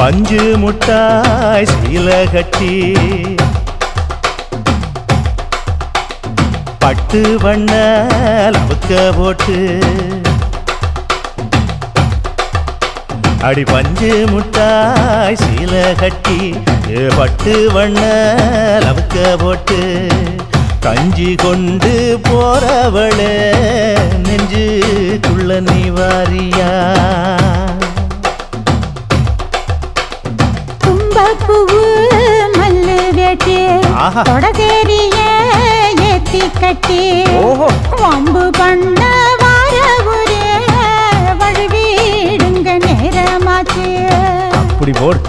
பஞ்சு முட்டாய் சீல கட்டி பட்டு வண்ண லவுக்க போட்டு அடி பஞ்சு முட்டாய் சீல கட்டி பட்டு வண்ண லவுக்க போட்டு கஞ்சி கொண்டு போறவளே நெஞ்சுக்குள்ள நீ வாரியா தும்பப்பூவு மல்லு வேட்டி தொடதேரிய ஏத்தி கட்டி வம்பு பண்ண வார ஒரே வழுவிடுங்க நேரமாச்சு அப்படி போடு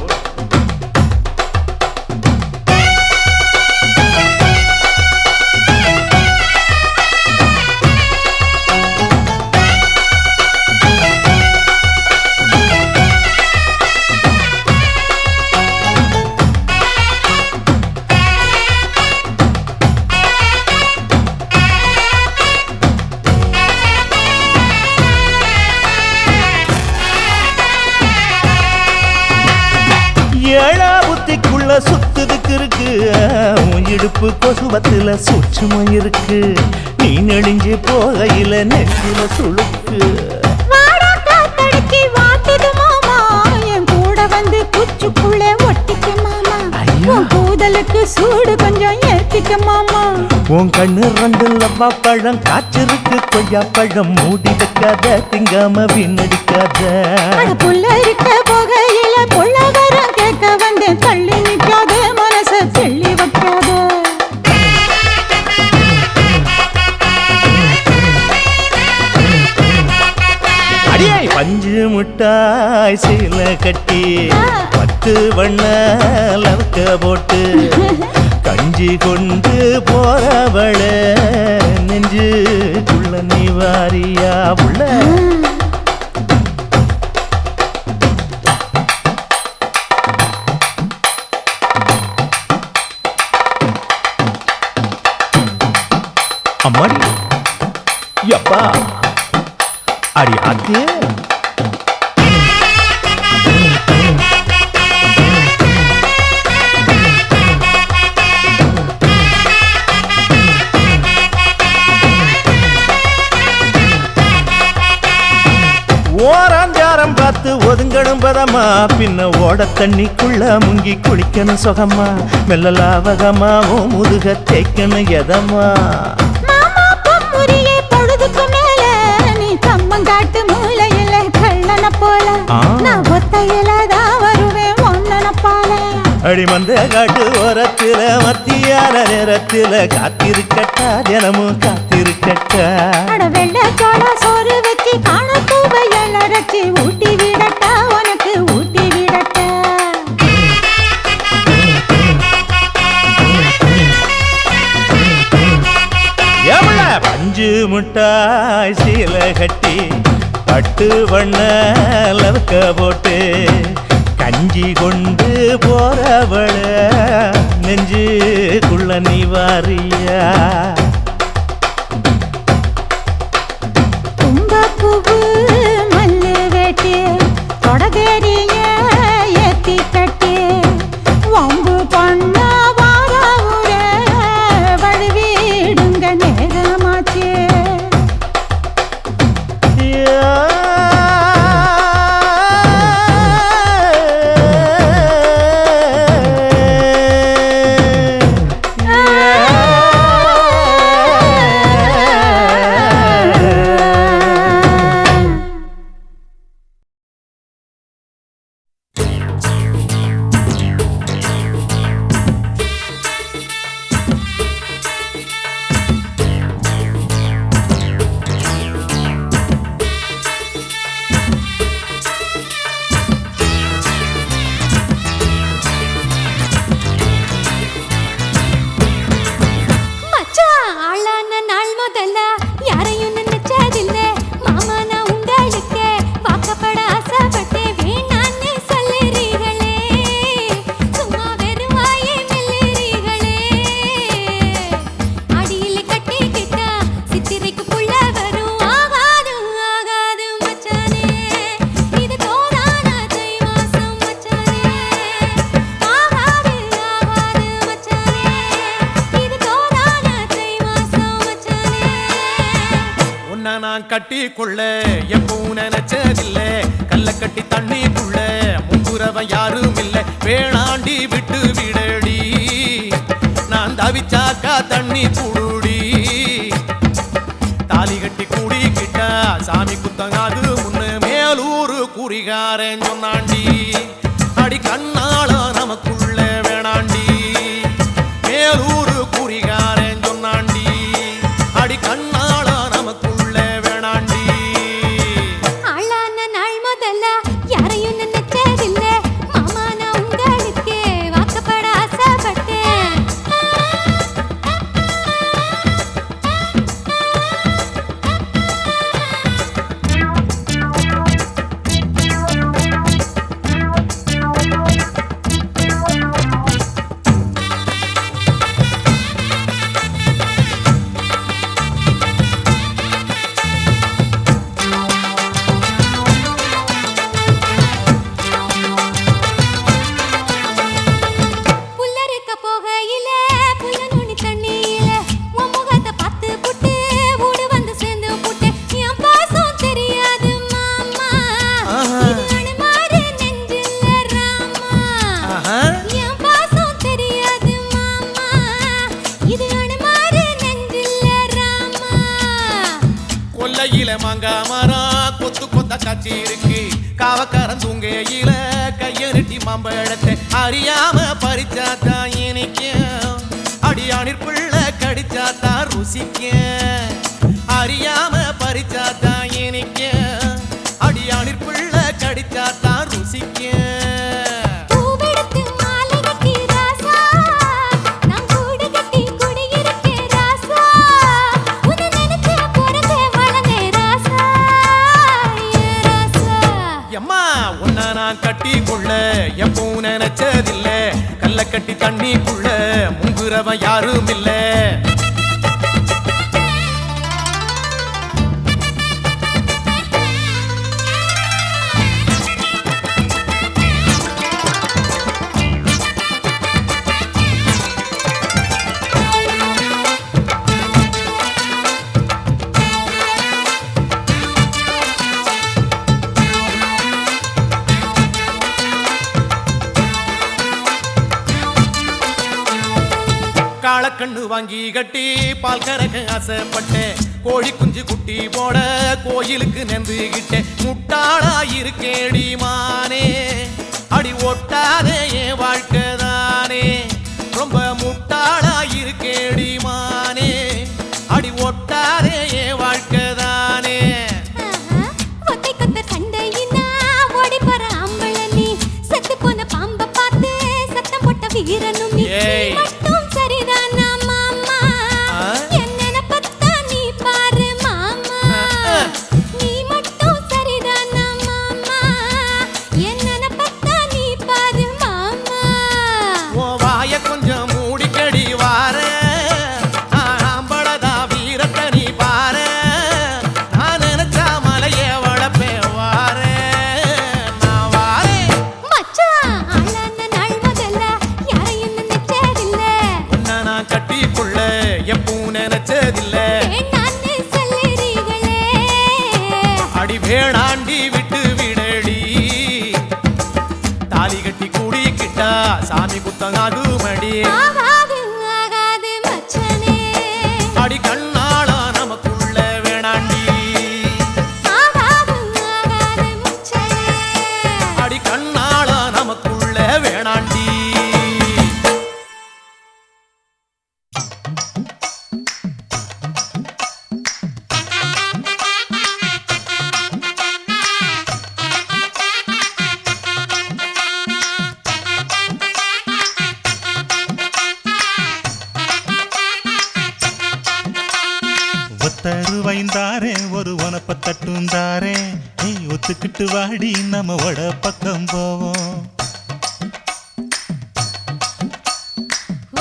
ஏழா புத்திக்குள்ள சுத்துதுக்கு இருக்கு உன் இடுப்பு கொசுவத்துல சூட்சுமம் இருக்கு நீ நெளிஞ்சு போகையில நெஞ்சில சுழுக்கு குச்சுக்குள்ளே ஒட்டிக்க மாமா கூதலுக்கு சூடு கொஞ்சம் ஏத்திக்க மாமா உன் கண்ணு ரெண்டு லவ்வா பழம் காய்ச்சிருக்கு கொய்யா பழம் மூடி வைக்காத திங்காம வீணடிக்காத புள்ள இருக்க போகையில புள்ள வர கேட்க வந்து தள்ளி நிற்காத மனச தெள்ளி வைக்காத அடியே பஞ்சு முட்டாய் சீல கட்டி பத்து வண்ண லவுக்க போட்டு கஞ்சி கொண்டு போறவள நெஞ்சுக்குள்ள நீ வாரியா உள்ள அம்மாடி யப்பா அடி ஆத்தே ஓராஞ்சாரம் பார்த்து ஒதுங்கணும் பதமா பின்ன ஓட தண்ணிக்குள்ள முங்கி குளிக்கணும் சுகமா மெல்ல லாவகமா ஓ முதுக தேய்க்கணும் எதமா பொழுதுக்கு மேல நீ கம்மங்காட்டு மூலையில கள்ளன போல நான் ஒத்தையிலதான் வருவேன் ஒன்னன போல அடிமந்த காட்டு ஓரத்துல மத்தியான நேரத்துல காத்திருக்கட்டா தினமும் காத்திருக்கட்டா வெள்ள சோள சோறு வச்சு காண பூவையல் அரைச்சி ஊட்டி விடட்டா உனக்கு ஊட்டி விடட்டா எவ்வள பஞ்சு முட்டாய் சீல கட்டி பட்டு வண்ண லவுக்க போட்டு கஞ்சி கொண்டு போறவள நெஞ்சுக்குள்ள நீ வாரியா தும்பப்பூவு மல்லு வேட்டி தொடதேரிய ஏத்தி கட்டி வம்பு பண்ண வார ஊரே வழுவிடுங்க நேரமாச்சு கட்டி கொள்ள எப்பவும் நினைச்சதில்ல கல்ல கட்டி தண்ணிக்குள்ள முங்குறவன் யாரும் இல்ல வேணாண்டி விட்டு விடடி நான் தவிச்சாக்கா தண்ணி குடுடி தாலி கட்டி கூடிக்கிட்டா சாமி குத்தங்காது முன்னு மேலூரு குறிகாரன் சொன்னாண்டி அடி கண்ணாள நமக்குள்ள வேணாண்டி மேலூரு குறிகாரன் சொன்னாண்டி அடி கண்ணாள நமக்குள்ள வேணாண்டி ஆளான நாள் முதல்ல யாரையும் நினைச்சதில்ல மாமா நான் உங்களுக்கு வாக்கப்பட ஆசைப்பட்டேன் புல்லறுக்க போகையில புல்ல நுனி தண்ணியில உன் முகத்தை பார்த்து புட்டு ஊடு வந்து சேர்ந்து புட்டு என் பாசம் தெரியாது மாமா இது அனுமாரு நெஞ்சில ராமா என் பாசம் தெரியாது மாமா இது அனுமாரு நெஞ்சில ராமா கொல்லையில மாங்கா மரம் கொத்து கொத்த காட்சி இருக்கு காவக்காரன் தூங்கையில கையெருட்டி மாம்பழத்தை அறியாம பறிச்சாத்தான் இனிக்கும் அடியானிற் பிள்ளை கடிச்சாத்தான் ருசிக்கும் அறியாம பறிச்சாத்தான் இனிக்கும் அடியானிற் பிள்ளை கடிச்சாத்தான் ருசிக்கும் பூவெடுத்து மாலை கட்டி ராசா நான் கூடு கட்டி குடியிருக்கேன் ராசா உன்னை நினைச்சே பிறந்தே வளர்ந்தே ராசா ஏ ராசா எம்மா உன்னை நான் கட்டி கொள்ள எப்பவும் நினைச்சதில்ல கல்ல கட்டி தண்ணிக்குள்ள முங்குறவன் யாரும் இல்ல காளக்கண்ணு வாங்கி கட்டி பால் கறக்க ஆசைப்பட்டேன் கோழி குஞ்சு குட்டி போட கோயிலுக்கு நெந்துகிட்டேன் முட்டாளா இருக்கேடி மானே அடி ஒட்டாதே என் வாழ்க்கை தானே ரொம்ப முட்டாளா இருக்கேடி மானே அடி ஒட்டாதே என் வாழ்க்கை தானே ஒத்தை கொத்த சண்டையினா ஓடி போற ஆம்பள நீ செத்து போன பாம்ப பார்த்து சத்தம் போட்ட வீரனும் நீ ஏய். மட்டும் சரிதானா மாமா என்ன பத்தா நீ பாரு மாமா நீ மட்டும் சரிதானா மாமா என்ன பத்தா நீ பாரு மாமா உன் வாய கொஞ்சம் மூடிக்கடி வார ஆம்பளதா வீரத்தை நீ பாரு நான் நினைச்சா மலைய வளப்பே வார நான் வாரேன் மச்சான் ஆளான நாள் முதல்ல யாரையும் நினைச்சதில்ல உன்னை நான் கட்டிக்கொள்ள எப்பவும் நினைச்சதில்ல வேண்டான்னு சொல்லுறீங்களே அடி வேணாண்டி விட்டு விடடி தாலி கட்டி கூடிக்கிட்டா சாமி குத்தங்காது மடி ஆகாது ஆகாது மச்சனே அடி கண்ணாளா நமக்குள்ள வேணாண்டி ஆகாது ஆகாது மச்சனே அடி கண்ணாளா நமக்குள்ள வேணாண்டி ஒத்தருவைந்தாரே ஒரு உனப்ப தட்டுந்தாரே நீ ஒத்துக்கிட்டு வாடி நம்ம வட பக்கம் போவோம்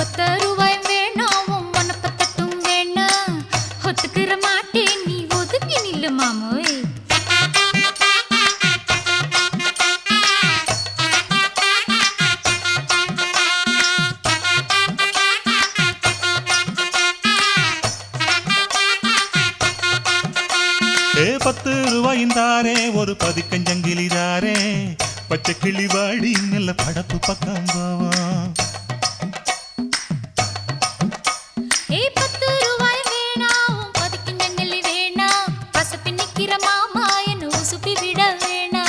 ஒத்த ரூபாய் வேணாம் உன் மனப்பத்தட்டும் வேணாம் ஒத்துக்கிற மாட்டேன் நீ ஒதுக்கி நில்லு மாமோய் ஏ ரூபாயும் தாரே ஒரு பதிக்கஞ்சங்கிலி தாரே பச்சை கிளி வாடி நல்ல படப்பு பக்கம் போவோம். ஏய் 10 ரூபாய் வேணாம் பதிக்கஞ்சங்கிலி வேணாம் பசப்பி நிக்கிற மாமா என்ன உசுப்பி விட வேணாம்.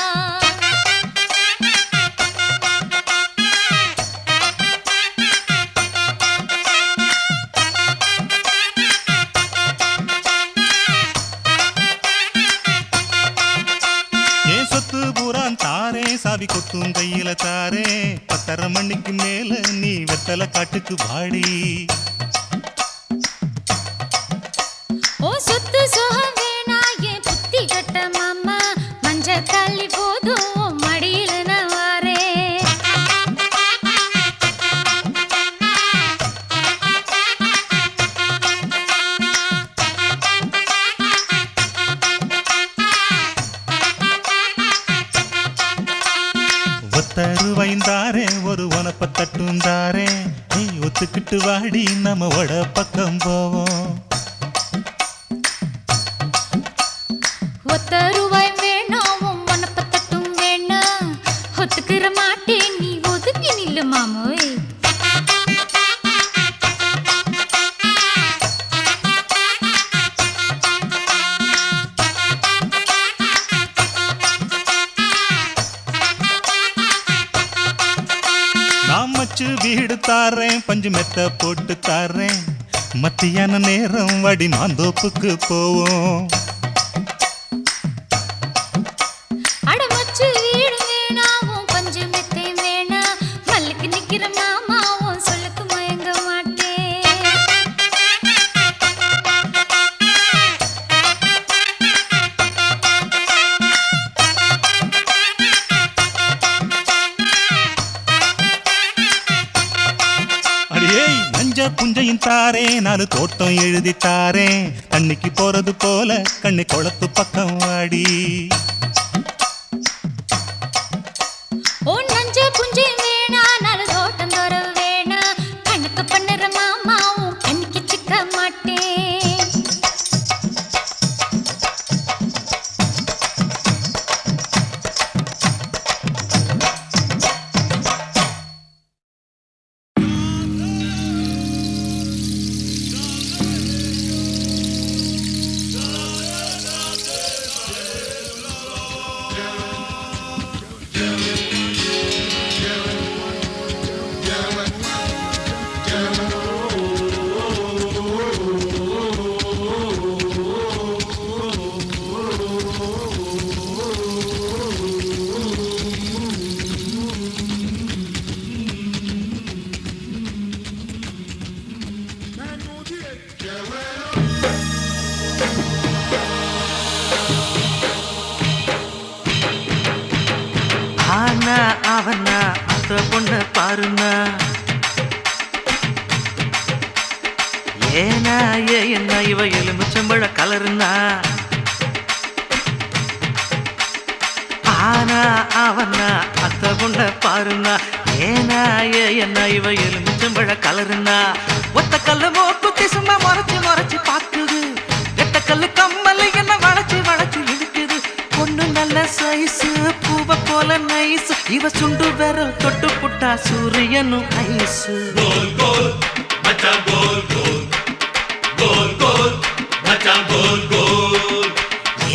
தாரே சாவி கொத்தும் கையில தாரே 10:30 மணிக்கு மேல நீ வெத்தல காட்டுக்கு வாடி. ஓ சொத்து சுகம் வேணா என் புத்தி கட்ட மாமா மஞ்ச தள்ளி போதும் மடியில நான் வாரேன். தருவைந்தாரே ஒரு உனப்ப தட்டுந்தாரே நீ ஒத்துக்கிட்டு வாடி நம்ம வட பக்கம் போவோம். 10 ரூபாய் வேணாம் உனப்ப தட்டும் வேணாம் ஒத்துக்கிற மாட்டேன் நீ ஒதுங்கி நில்லு மாமோய். நான் மச்சு வீடு தாரேன் பஞ்சு மெத்த போட்டு தாரேன் மத்தியான நேரம் வடி மாந்தோப்புக்கு போவோம். அடமச்சு வீடு வேணாம் பஞ்சு மெத்தை வேணாம் மல்லுக்கு நிக்கிற மாமாவும் சொல்லுக்கு மயங்க மாட்டேன். அடியே நஞ்ச புஞ்சையும் தாரே 4 தோட்டம் எழுதி தாரே தண்ணிக்கு போறது போல கண்ணி குளத்து பக்கம் வாடி. ஓ நஞ்ச புஞ்சை வேணா 4 தோட்டம் தர வேணா கணக்கு பண்ணுற மாமாவும் கண்ணிக்கு சிக்க மாட்டேன். ஆனா அவனா அந்த பொண்ண பாருனா ஏனா என்ன இவ எலுமிச்சம்பழ கலருனா. ஆனா அவனா அந்த பொண்ண பாருனா ஏனா என்ன இவ எலுமிச்சம்பழ கலருனா. ஒத்த கல்லு மூக்குத்தி சும்மா முறைச்சு முறைச்சு பாக்குது எட்ட கல்லு கம்மல் என்ன வளைச்சு வளைச்சு இழுக்குது. பொண்ணு நல்ல சைஸ் பூவ போல நைஸ் இவ சுண்டு விரல் தொட்டு புட்டா சூரியனும் ஐஸ். கோல் கோல் மச்சான் கோல் கோல் கோல் கோல் மச்சான் கோல் கோல்.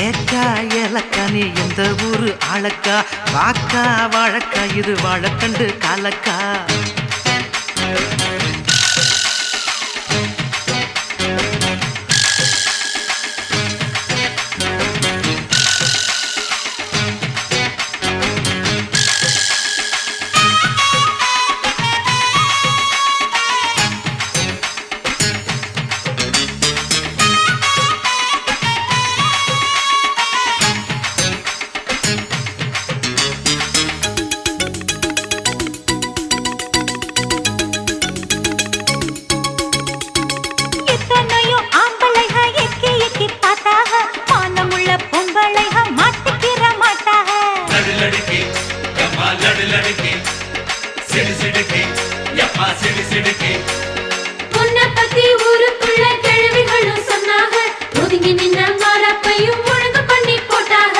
ஏக்கா ஏலக்கா நீ எந்த ஊரு ஆளக்கா வாக்கா வாழக்கா இது வாழக்கண்டு காலக்கா. உன்னை பத்தி ஊருக்குள்ள கிழவிகளும் சொன்னாங்க ஒதுங்கி நின்ன மாறப்பையும் ஒழுங்கு பண்ணி போட்டாங்க.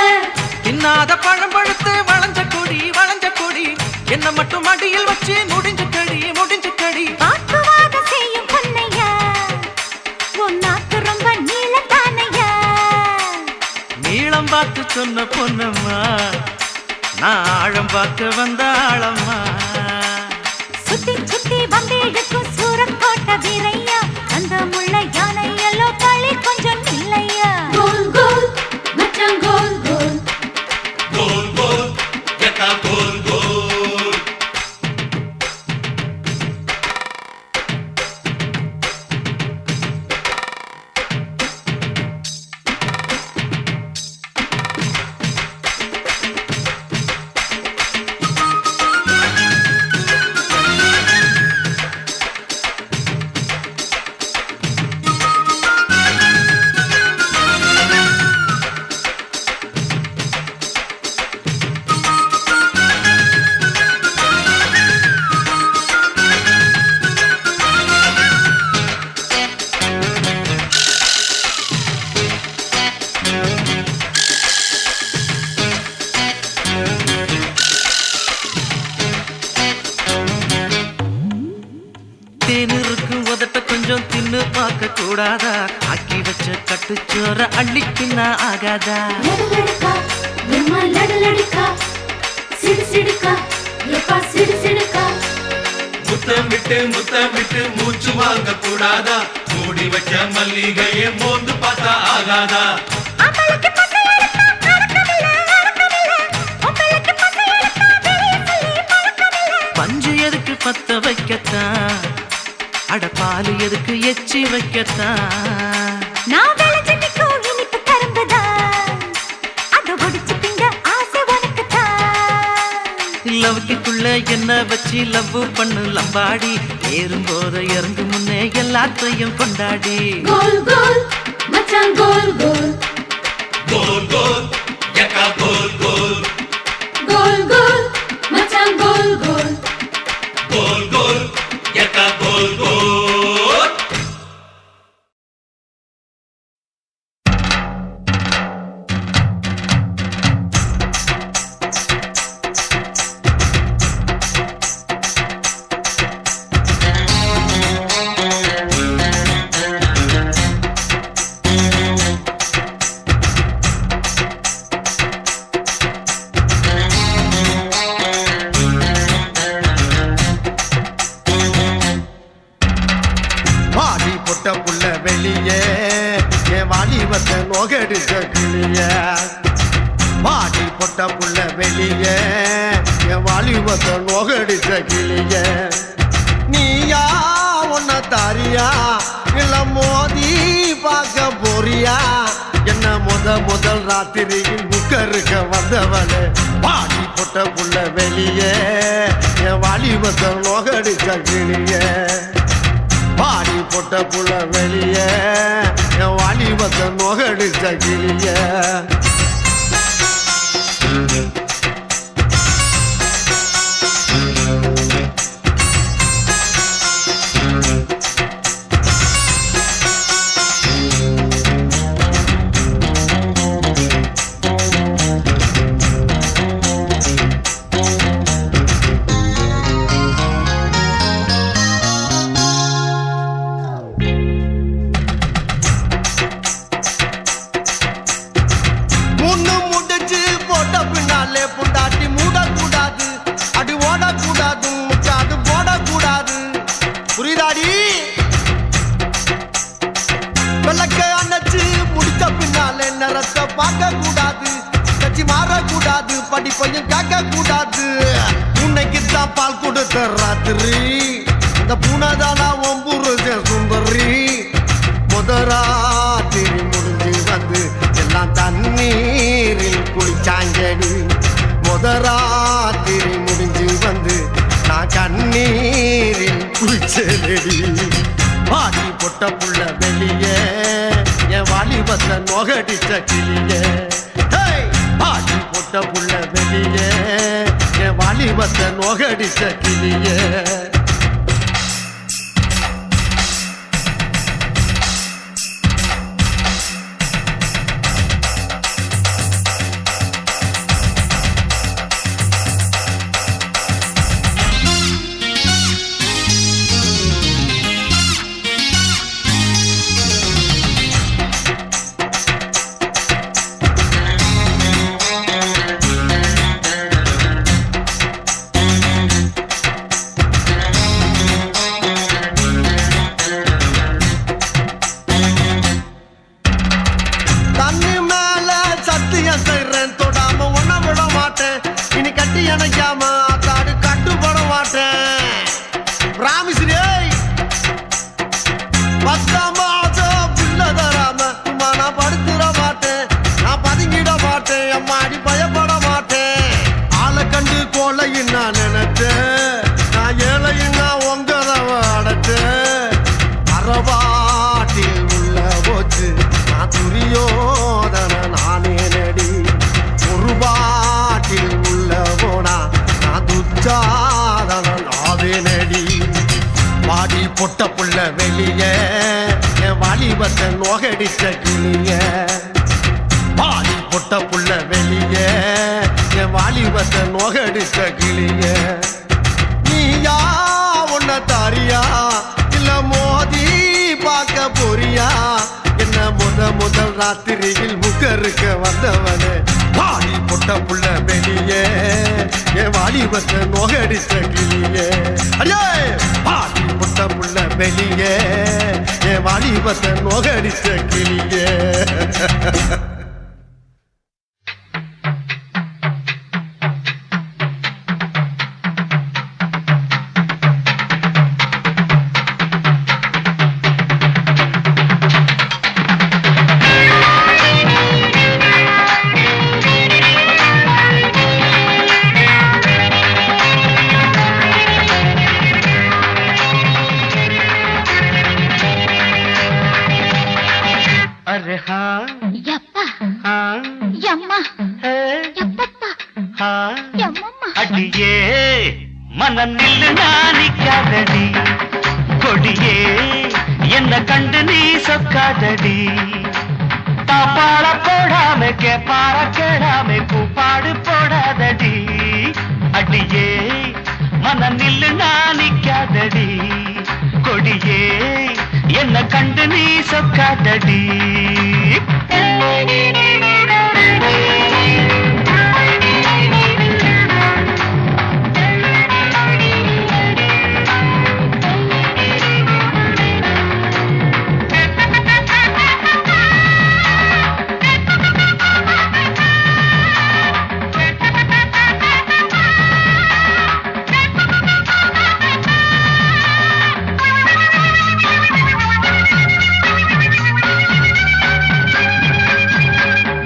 என்ன மட்டும் மடியில் வச்சு முடிஞ்சு கடி வாக்குவாதம் செய்யும் பொன்னையா உன் நாக்கு ரொம்ப நீளம் தானையா நீளம் பார்த்து சொன்ன பொன்னம்மா நான் ஆழம் பார்த்து வந்த ஆழம்மா சுத்தி சுத்தி வம்பேடுக்கும் சூரக்கோட்ட வீரையா அந்த முள்ள யானை எல்லோ களி கொஞ்சம் இல்லையா கோல் கோல் மச்சான் கோல் கோல் கோல் கோல் எக்கா கோல் கோல் தேனிருக்கு உதட்ட கொஞ்சம் தின்னு பார்க்க கூடாதா ஆக்கி வச்ச கட்டுச்சோற அள்ளிக்கின்னா ஆகாதா லடலடக்கா எம்மா லடலடக்கா சிடு சிடுக்கா எப்பா சிடு சிடுக்கா முத்தம் விட்டு மூச்சு வாங்க கூடாதா மூடி வச்ச மல்லிகையை மோந்து பார்த்தா ஆகாதா அம்பலக்கு பசையெடுத்தா அடக்கமில்ல உங்களுக்கு பசையெடுத்தா வெளிய சொல்லி பழக்கமில்ல பஞ்சு எதுக்கு பத்த வைக்கத்தான் அட பாலு எதுக்கு எச்சி வைக்கத்தான் நான் விளைஞ்சு நிற்கும் இனிப்பு கரும்புதான் அதை ஒடிச்சு திங்க ஆசை உனக்குத்தான் லவ்க்குள்ள என்ன வச்சு லவ் பண்ணு லம்பாடி ஏறும்போது இறங்கு முன்னே எல்லாத்தையும் கொண்டாடி கோல் கோல் மச்சான் கோல் கோல் கோல் கோல் எக்கா கோல் கோல் கோல் கோல் மச்சான் கோல் கோல் கோல் கோல் எக்கா கோல் கோல் வாடி பொட்ட புள்ள வெளியே என் வாலிபத்தை நோகடிச்ச கிளிய வாடி பொட்ட புள்ள வெளியே என் வாலிபத்தை நோகடிச்ச கிளிய நீயா உன்ன தாரியா இல்ல மோதி பார்க்க போறியா என்ன முதல் ராத்திரியில் புக்கருக்க வந்தவளே வாடி பொட்ட புள்ள வெளியே என் வாலிபத்தை நோகடிச்ச கிளிய பாடி போட்ட புள்ள வெளிய என் வாலிபத்தை நோகடிச்ச கிளிய படிப்பையும் கேட்க கூடாது உன்னைக்குத்தான் பால் கொடுத்த ராத்திரி இந்த பூனைதானா ஒம்புருஜ சுந்தரி முதராத்திரி முடிஞ்சு வந்து எல்லாம் தண்ணீரில் குளிச்சாங்கடி முதராத்திரி முடிஞ்சு வந்து நான் கண்ணீரில் குளிச்சேடி வாடி பொட்ட புள்ள வெளியே என் வாலிபத்தை நோகடிச்ச கிளியே பாடி போட்ட புள்ள வெளியே என் வாலிபத்தை நோகடிச்ச கிளியே பொட்ட புள்ள வெளிய என் வாலிபத்தை நோகடிச்ச கிளிய பாதி பொட்ட புள்ள வெளிய என் வாலிபத்தை நோகடிச்ச கிளிய நீயா உன்ன தாரியா இல்ல மோதி பார்க்க போறியா என்ன முதல் ராத்திரியில் முகருக்க வந்தவனே பாடி பொட்ட புள்ள வெளியே என் வாலிபத்தை நோகடிச்ச கிளியே ஐயே பாடி பொட்ட புள்ள வெளியே என் வாலிபத்தை நோகடிச்ச கிளியே अरे हाँ ಯಪ್ಪ हाँ ಯಮ್ಮ है ಯಪ್ಪಪ್ಪ हाँ ಯಮ್ಮಮ್ಮ அடியே மனம் நில்லு நானிக்காதடி கொடியே என்ன கண்டு நீ சொக்காதடி தாப்பாள போடாம கேப்பார கேடாம கூப்பாடு போடாதடி அடியே மனம் நில்லு நானிக்காதடி கொடியே என்ன கண்டு நீ சொக்காதடி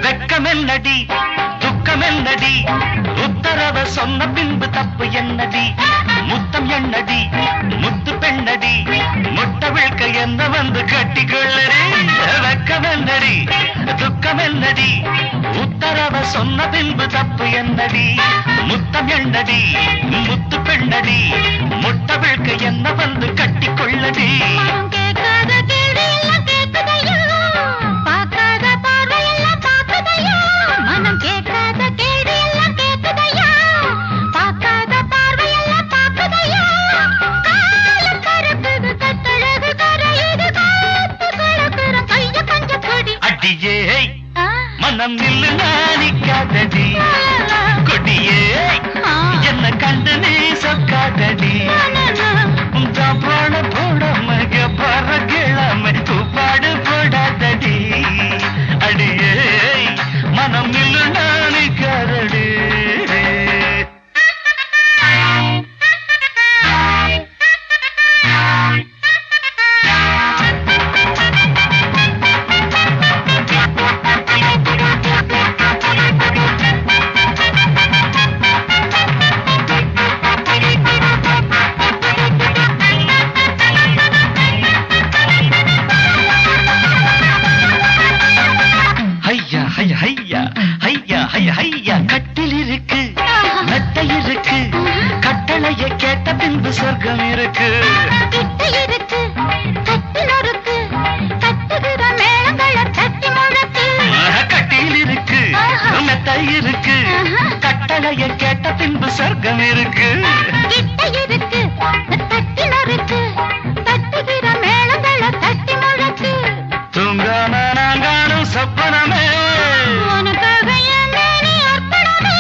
வெக்கமென்னடி துக்கமென்னடி உத்தரவ சொன்ன பின்பு தப்பு என்னடி முத்தம் என்னடி முத்து பெண்ணடி முட்டை விழ்க்க என்ன வந்து கட்டிக்கொள்ளடி வெக்கமென்னடி துக்கமென்னடி உத்தரவ சொன்ன பின்பு தப்பு என்னடி முத்தம் என்னடி முத்து பெண்ணடி முட்டை விழ்க்க என்ன வந்து கட்டிக்கொள்ளடி மனம் கேட்காத கேடு எல்லாம் கேட்குதையா பார்க்காத பார்வை எல்லாம் பார்க்குதையா மனம் கேட்காத கேடு எல்லாம் கேட்குதையா பார்க்காத பார்வை எல்லாம் பார்க்குதையா காலம் கறக்குது கட்டழகு கரையுது காத்து கிடக்குற கைய பஞ்ச கொடி அடியே மனம் நில்லு நானிக்காதடி கொடியே என்ன கண்டு நீ சொக்காதடி தாப்பாட போடாம பற கிழமை கூப்பாடு போடாதடி அடியே மனம் நில்லு நானிக்காதடி ஐயா ஐயா ஐயா ஐயா ஐயா ஐயா கட்டில் இருக்கு மெத்தை இருக்கு கட்டளைய கேட்ட பின்பு சொர்க்கம் இருக்கு கிட்ட இருக்கு கட்டில் இருக்கு கட்டுகிற மேளங்களை தட்டி முழக்கு கட்டில் இருக்கு மெத்தை இருக்கு கட்டளைய கேட்ட பின்பு சொர்க்கம் இருக்கு கிட்ட இருக்கு கட்டில் இருக்கு கட்டுகிற மேளங்களை தட்டி முழக்கு தூங்காம நான் காணும் சொப்பனமே உனக்காக என் மேனி அர்ப்பணமே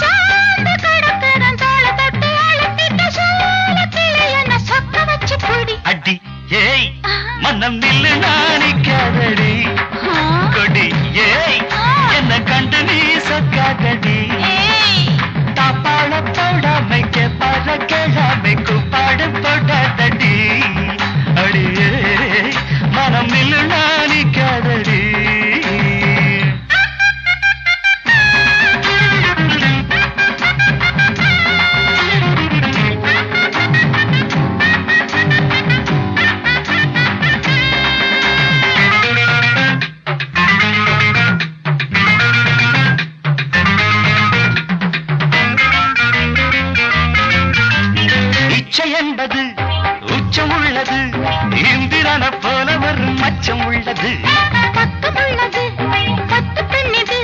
சார்ந்து கிடக்குற தோள தட்டி அழுத்திட்ட சோழ கிளி என்ன சொக்க வச்சு பொடி அடி ஏய் மனம் நில்லு நானிக்காதடி கொடி ஏய் என்ன கண்டு நீ சொக்காதடி தாப்பாள போடாமை கேப்பார கேளாமை கூப்பாடு போடாதடி அடியே மனம் நில்லு நானிக்காதடி இச்சை என்பது உச்சம் உள்ளது இந்திரன போல ஒரு மச்சம் உள்ளது பக்கம் உள்ளது பத்து பெண்ணிது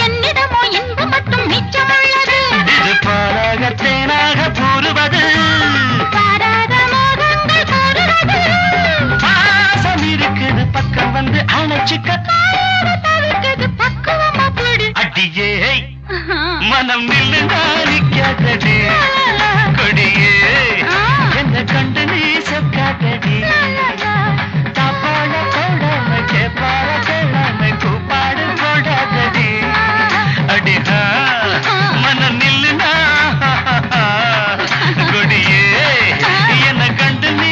என்னிடமோ இன்பு மட்டும் மிச்சம் உள்ளது இது பாலாக தேனாக கூறுவது பாராத மோகங்கள் கூறுவது பாசம் இருக்குது பக்கம் வந்து அணைச்சிக்க தவிர்க்கிறது பக்குவமா போடு அடியே மனம் நில்லு நாளிக்காதடி கொடியே என்ன கண்டு நீ சொக்காதடி தாப்பாட போடாம கேப்பாட கேளாம கூப்பாடு போடாதடி அடிஹா மனம் நில்லுனா கொடியே என்ன கண்டு நீ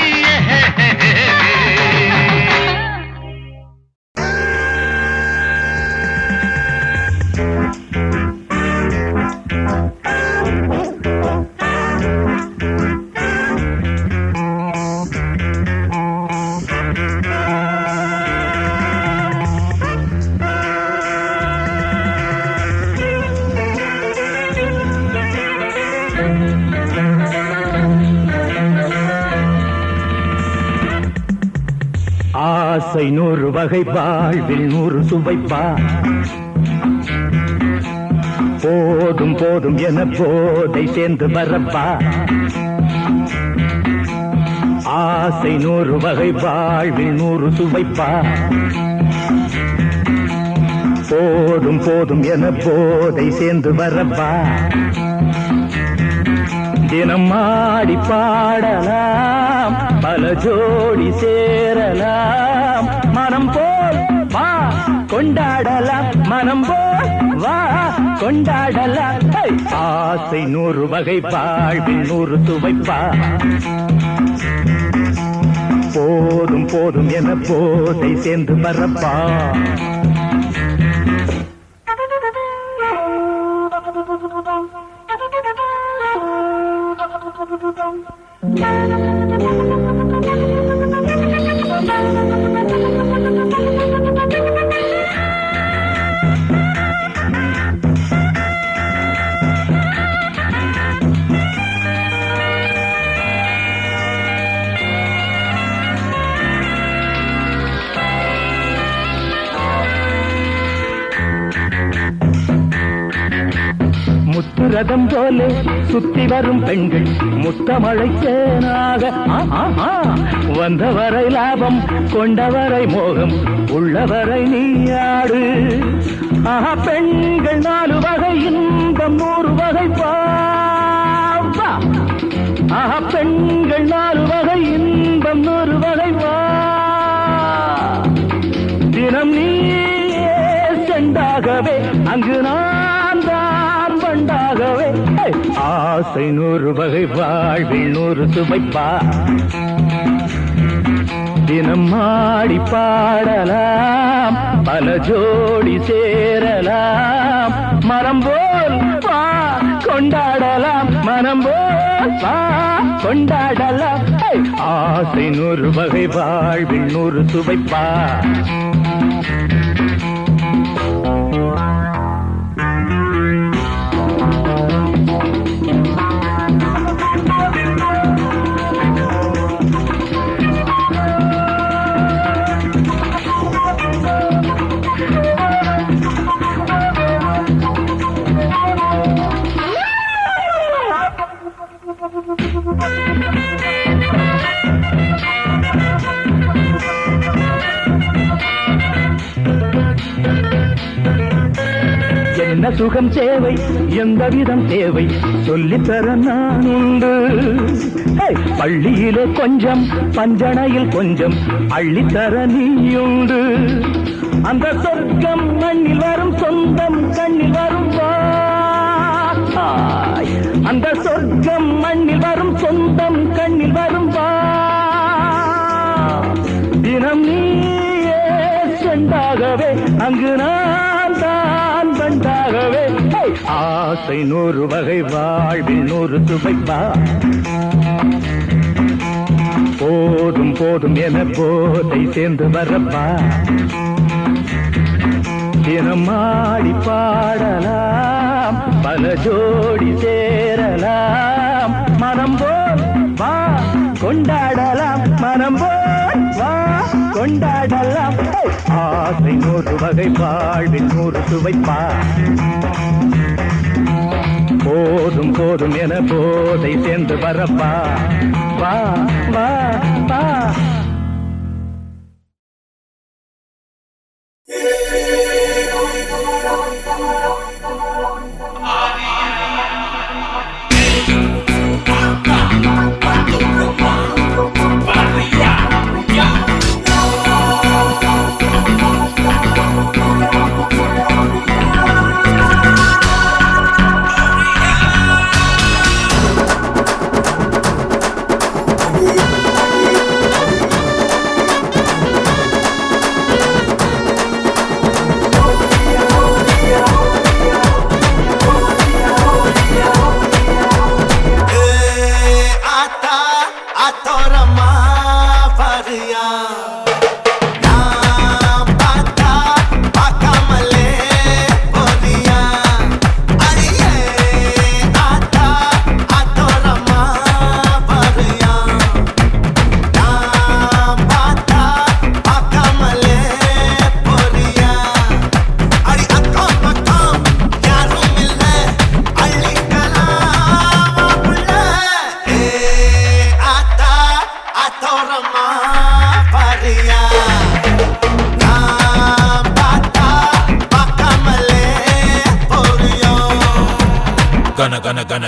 ஆசை 100 வகை வாழ்வில் 100 சுவைப்பா போதும் போதும் என போதை சேர்ந்து வரப்பா ஆசை 100 வகை வாழ்வில் 100 சுவைப்பா போதும் போதும் என போதை சேர்ந்து வரப்பா தினம் ஆடி பாடலாம் பல ஜோடி சேரலாம் மனம் போல் வா கொண்டாடலாம் மனம் போல் வா கொண்டாடலாம் ஆசை 100 வகை வாழ்வில் 100 சுவைப்பா போதும் போதும் என போதை சேர்ந்து வரப்பா முத்துரதம் போல சுத்தி வரும் பெண்கள் முத்தமழை தேனாக வந்தவரை லாபம் கொண்டவரை மோகம் உள்ளவரை நீயாடு பெண்கள் 4 வகை இன்பம் 100 வகை பாவா பெண்கள் 4 வகை இன்பம் 100 வகை வா தினம் நீயே செண்டாகவே அங்கு நான் தான் வண்டாகவே ஆசை 100 வகை வாழ்வில் 100 சுவைப்பா தினம் ஆடி பாடலாம் பல ஜோடி சேரலாம் மரம் போல் வா கொண்டாடலாம் மனம் போல் வா கொண்டாடலாம் ஆசை 100 வகை வாழ்வில் 100 சுவைப்பா என்ன சுகம் தேவை எந்த விதம் தேவை சொல்லித்தர நான் உண்டு பள்ளியிலே கொஞ்சம் பஞ்சனையில் கொஞ்சம் அள்ளித்தர நீயுண்டு அந்த சொர்க்கம் மண்ணில் வரும் சொந்தம் கண்ணில் வரும் அந்த சொர்க்கம் மண்ணில் வரும் சொந்தம் கண்ணில் வரும் தினம் நீயே செண்டாகவே அங்கு நான் தான் வண்டாகவே ஆசை 100 வகை வாழ்வில் 100 சுவைப்பா போதும் போதும் என போதை சேர்ந்து வரப்பா தினம் ஆடி பாடலாம் பல ஜோடி சேரலாம் மனம் போல் வா கொண்டாடலாம் மனம் போல் வா கொண்டாடலாம் ஆசை நூறு வகை வாழ்வின் நூறு சுவைப்பா போதும் போதும் என போதை சேர்ந்து வரப்பா வா வா வா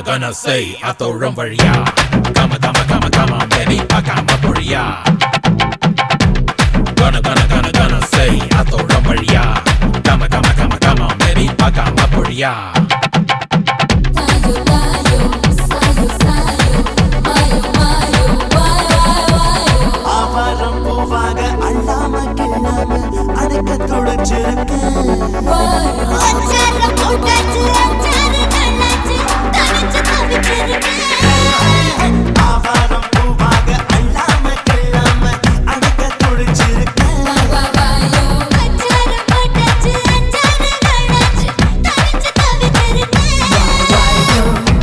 Gonna say atoram varia. Come on, baby, pakama puria. Gonna say atoram varia. Come on, baby, pakama puria. ஆவாரம் பூவாக அள்ளாம கிள்ளாம அடைக்க துடிச்சிருக்க ஆவாரம் பூவாக அள்ளாம கிள்ளாம அடைக்க துடிச்சிருக்க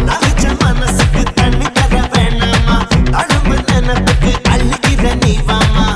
நகைச்ச மனசுக்கு தண்ணி தர வேணாமா தழும்பு நினப்புக்கு அள்ளிக்கிற நீ வாமா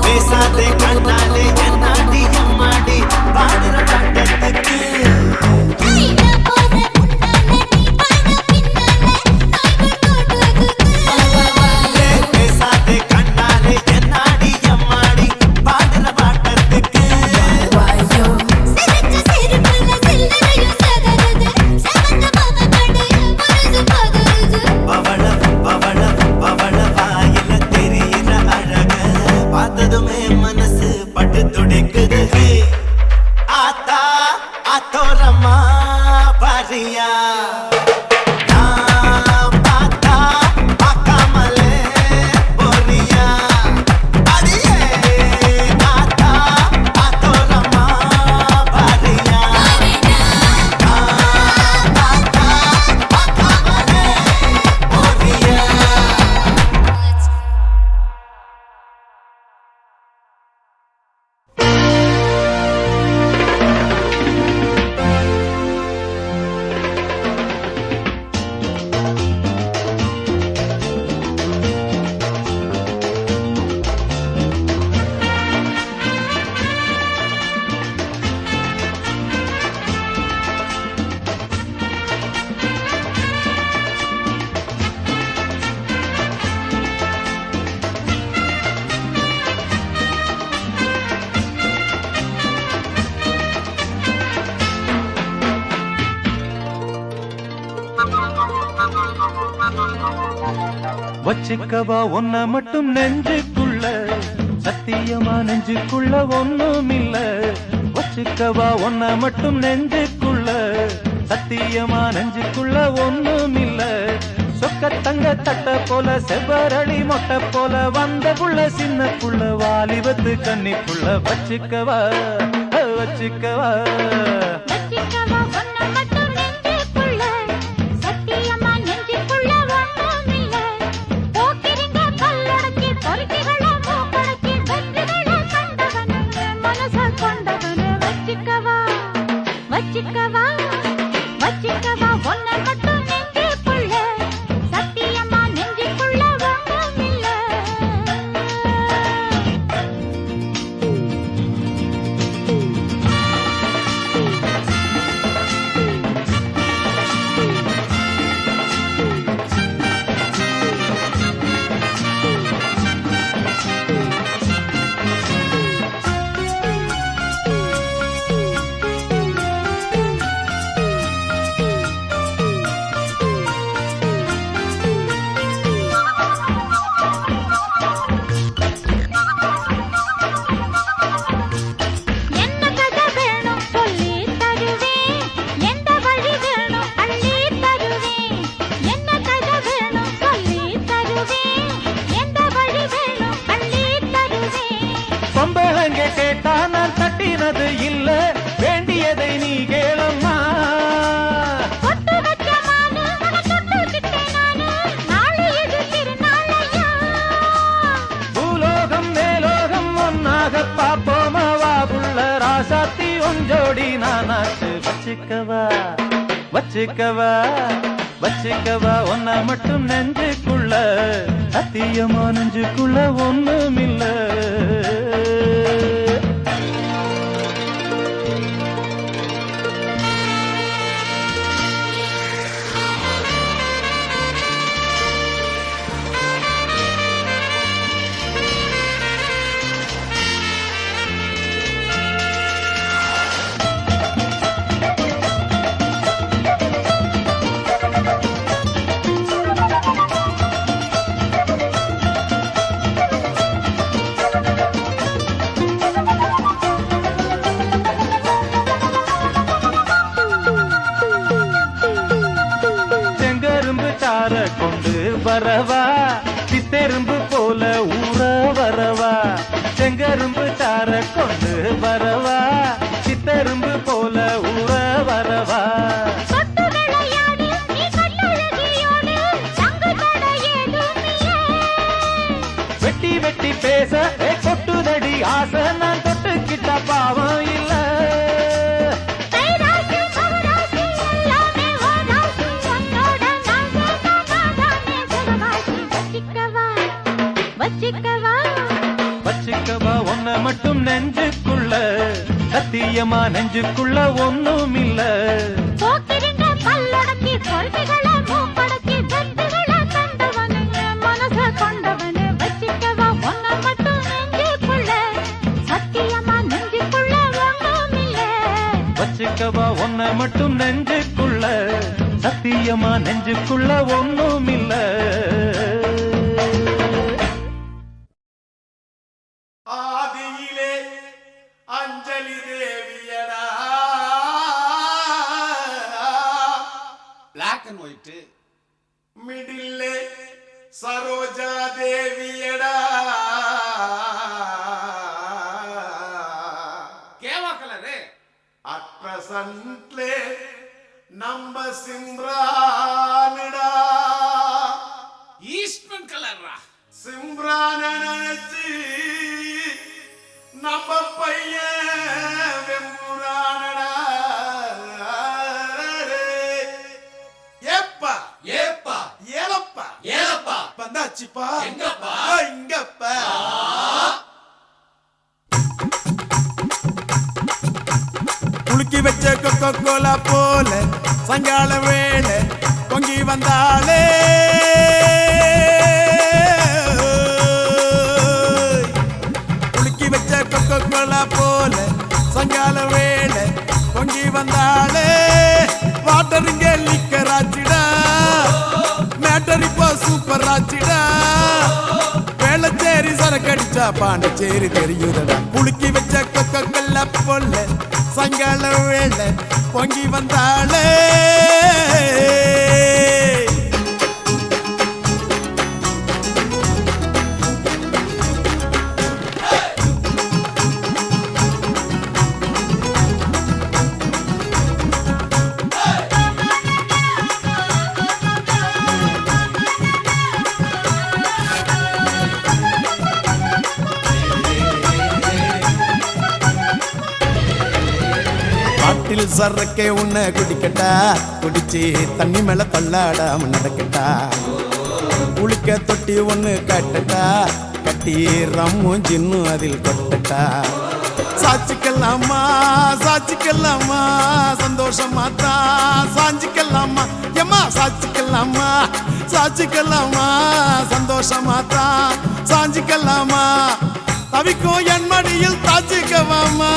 பேசாதே கண்ணாலே என்னாடி எம்மாடி பாடுற பாட்டத்துக்கு பேசாதே கண்ணாலே என்னாடி எம்மாடி பாடுற பாட்டத்துக்கு பவள பவள பவள வாயில தெரியிற அழக பார்த்ததுமே மனசு பட்டு துடிக்குது ஆத்தா ஆத்தோரமா பாரியா நான் பார்த்தா பார்க்காமலே போறியா அடியே ஆத்தா ஆத்தோரமா பாரியா நான் பார்த்தா பார்க்காமலே போறியா வச்சுக்கவா ஒன்ன மட்டும் நெஞ்சுக்குள்ள சத்திய சத்தியமா நெஞ்சுக்குள்ள ஒண்ணும் இல்ல வச்சுக்கவா ஒன்ன மட்டும் நெஞ்சுக்குள்ள சத்தியமா நெஞ்சுக்குள்ள ஒண்ணும் இல்ல சொக்க தங்க தட்ட போல செவ்வரளி மொட்டை போல வந்த புள்ள சின்ன புள்ள வாலிபத்து கன்னி புள்ள வச்சுக்கவா வச்சுக்கவா வச்சிக்கவா ஒன்ன மட்டும் நெஞ்சுக்குள்ள சத்தியமா நெஞ்சுக்குள்ள ஒண்ணும் இல்ல போக்கிரிங்க கல்லடக்கி பொறுக்கிகள மூக்கடக்கி வெற்றிகள கண்டவனு மனச கொண்டவனு வச்சிக்கவா வச்சிக்கவா வச்சிக்கவா ஒன்ன மட்டும் நெஞ்சுக்குள்ள சத்தியமா நெஞ்சுக்குள்ள ஒண்ணும் இல்ல என்ன கதை வேணும் சொல்லி தருவேன் எந்த வழி வேணும் அள்ளி தருவேன் என்ன கதை வேணும் சொல்லி தருவேன் எந்த வழி வேணும் அள்ளி தருவேன் பொம்பளங்க கேட்டா நான் தட்டினது இல்ல வேண்டியதை நீ கேளம்மா பொட்டு வச்ச மானு உன தொட்டுக்கிட்டேன் நானு நாளை இது திருநாளையா பூலோகம் மேலோகம் ஒன்னாக பாப்போமா வா புள்ள ராசாத்தி ஒஞ்சோடி நானாச்சு வச்சுக்கவா வச்சுக்கவா வச்சுக்கவா ஒன்ன மட்டும் நெஞ்சுக்குள்ள சத்தியமா நெஞ்சுக்குள்ள ஒண்ணும் இல்ல செங்கரும்பு சார கொண்டு வரவா சித்தெரும்பு போல ஊற வரவா செங்கரும்பு சார கொண்டு வரவா சித்தெரும்பு போல ஊற வரவா தொட்டு விளையாடு நீ கட்டழகியோடு சங்கு தட ஏதுமில்லை வெட்டி வெட்டி பேச கொட்டுதடி ஆசை நான் தொட்டுக்கிட்ட பாவம் இல்ல கைராசி மகராசி எல்லாமே ஓராசி உன்னோட நான் நானே சுகவாசி வச்சிக்கவா வச்சிக்கவா வச்சுக்கவா ஒன்ன மட்டும் நெஞ்சுக்குள்ள சத்தியமா நெஞ்சுக்குள்ள ஒண்ணும் இல்ல போக்கிரிங்க கல்லடக்கி பொறுக்கிகள மூக்கடக்கி வெற்றிகள கண்டவனு மனச கொண்டவனு வச்சிக்கவா ஒன்ன மட்டும் நெஞ்சுக்குள்ள சத்தியமா நெஞ்சுக்குள்ள ஒண்ணும் இல்ல வச்சுக்கவா ஒன்ன மட்டும் நெஞ்சுக்குள்ள சத்தியமா நெஞ்சுக்குள்ள ஒண்ணும் இல்ல ஆதியிலே அஞ்சலி தேவியடா பிளாக் அண்ட் ஒயிட் மிடில்லே சரோஜா தேவியடா கேவா கலரு அட் பிரசன்ட்லே நம்ம சிம்ரானிடா ஈஸ்ட்மன் கலர்ரா சிம்ரான நினைச்சு நம்ம பையன் வெம்புரானடா ஏப்பா ஏப்பா ஏலப்பா ஏலப்பா வந்தாச்சுப்பா எங்கப்பா? இங்கப்பா குலுக்கி வச்ச கொக்கோ கோலா போல சாயங்கால வேளை பொங்கி வந்தாளே குலுக்கி வச்ச கொக்கோ கோலா போல சாயங்கால வேளை பொங்கி வந்தாளே வாட்டருங்க லிக்கராச்சிடா மேட்டர் இப்போ சூப்பர் ஆச்சிடா வேளச்சேரி சரக்கடிச்சா பாண்டிச்சேரி தெரியுதடா குலுக்கி வச்ச கொக்கல்ல பொல்ல சங்கால வேளை பொங்கி வந்தாளே பாட்டில் சரக்கே உன்னை குடிக்கட்டா குடிச்சு தண்ணி மேல தள்ளாடாம நடக்கட்டா குளிக்க தொட்டி ஒண்ணு கட்டட்டா கட்டி ரம்மும் ஜின்னும் அதில் கொட்டட்டா சாச்சிக்கலாமா சாச்சிக்கலாமா சந்தோஷமா தான் சாஞ்சிக்கலாமா எம்மா சாச்சிக்கலாமா சாச்சிக்கலாமா சந்தோஷமா தான் சாஞ்சிக்கலாமா தவிக்கும் என் மடியில் தாச்சிக்கவாமா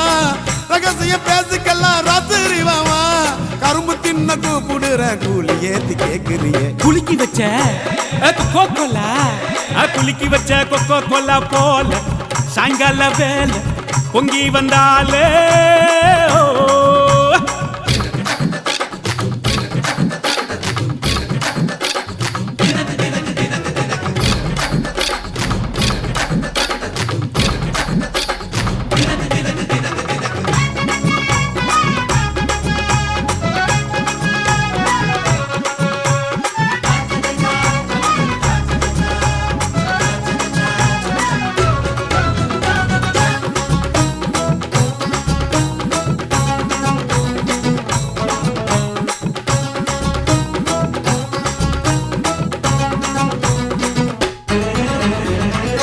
ரகசிய பேசிக்கலாம் ராத்திரி வாமா கரும்பு தின்ன கூப்பிடுற கூலி ஏத்தி கேக்குறிய குலுக்கி வச்ச கொக்கோ கோலா குலுக்கி வச்ச கொக்கோ கோலா போல சாயங்கால வேலை பொங்கி வந்தாலே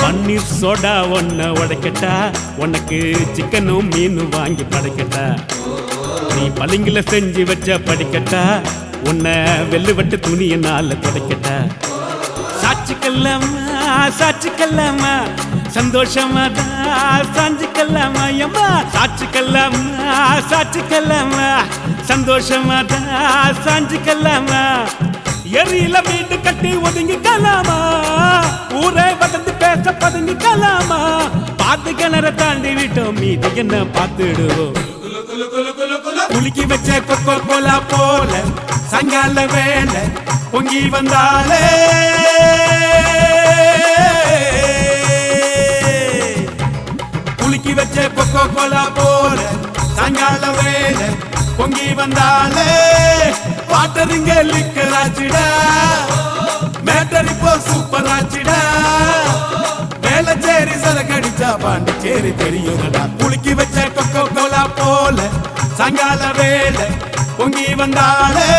பன்னீர் சோடா ஒன்ன உடைக்கட்டா உனக்கு சிக்கனும் மீனும் வாங்கி படைக்கட்டா நீ பளிங்குல செஞ்சு வச்ச படிக்கட்டா உன்னை வெள்ளுவட்டு துணியினால துடைக்கட்டா சாட்சிக்கல்லாமா சாட்சிக்கல்லாமா சந்தோஷமா தான் சாஞ்சிக்கல்லாமா எம்மா சாட்சிக்கல்லாமா சாட்சிக்கல்லாமா சந்தோஷமா தான் சாஞ்சிக்கல்லாமா எரியில வீட்டு கட்டி ஒதுங்கிக்கலாமா ஊரை வதந்து பேச பதுங்கிக்கலாமா பாத்து கிணற தாண்டி விட்டோம் மீது என்ன பார்த்துடுவோம் குலுக்கி வச்ச கொக்கோ கோலா போல சங்கால வேலை பொங்கி வந்தாலே குலுக்கி வச்ச கொக்கோ கோலா போல சங்கால வேலை பொங்கி வந்தாலே வாட்டரிங்க லிக்கர் ஆச்சுடா மேட்டர் இப்போ சூப்பர் ஆச்சுடா வேளச்சேரி சரக்கடிச்சா பாண்டிச்சேரி தெரியுதடா குலுக்கி வச்ச கொக்கோ கோலா போல சங்கால வேலை பொங்கி வந்தாலே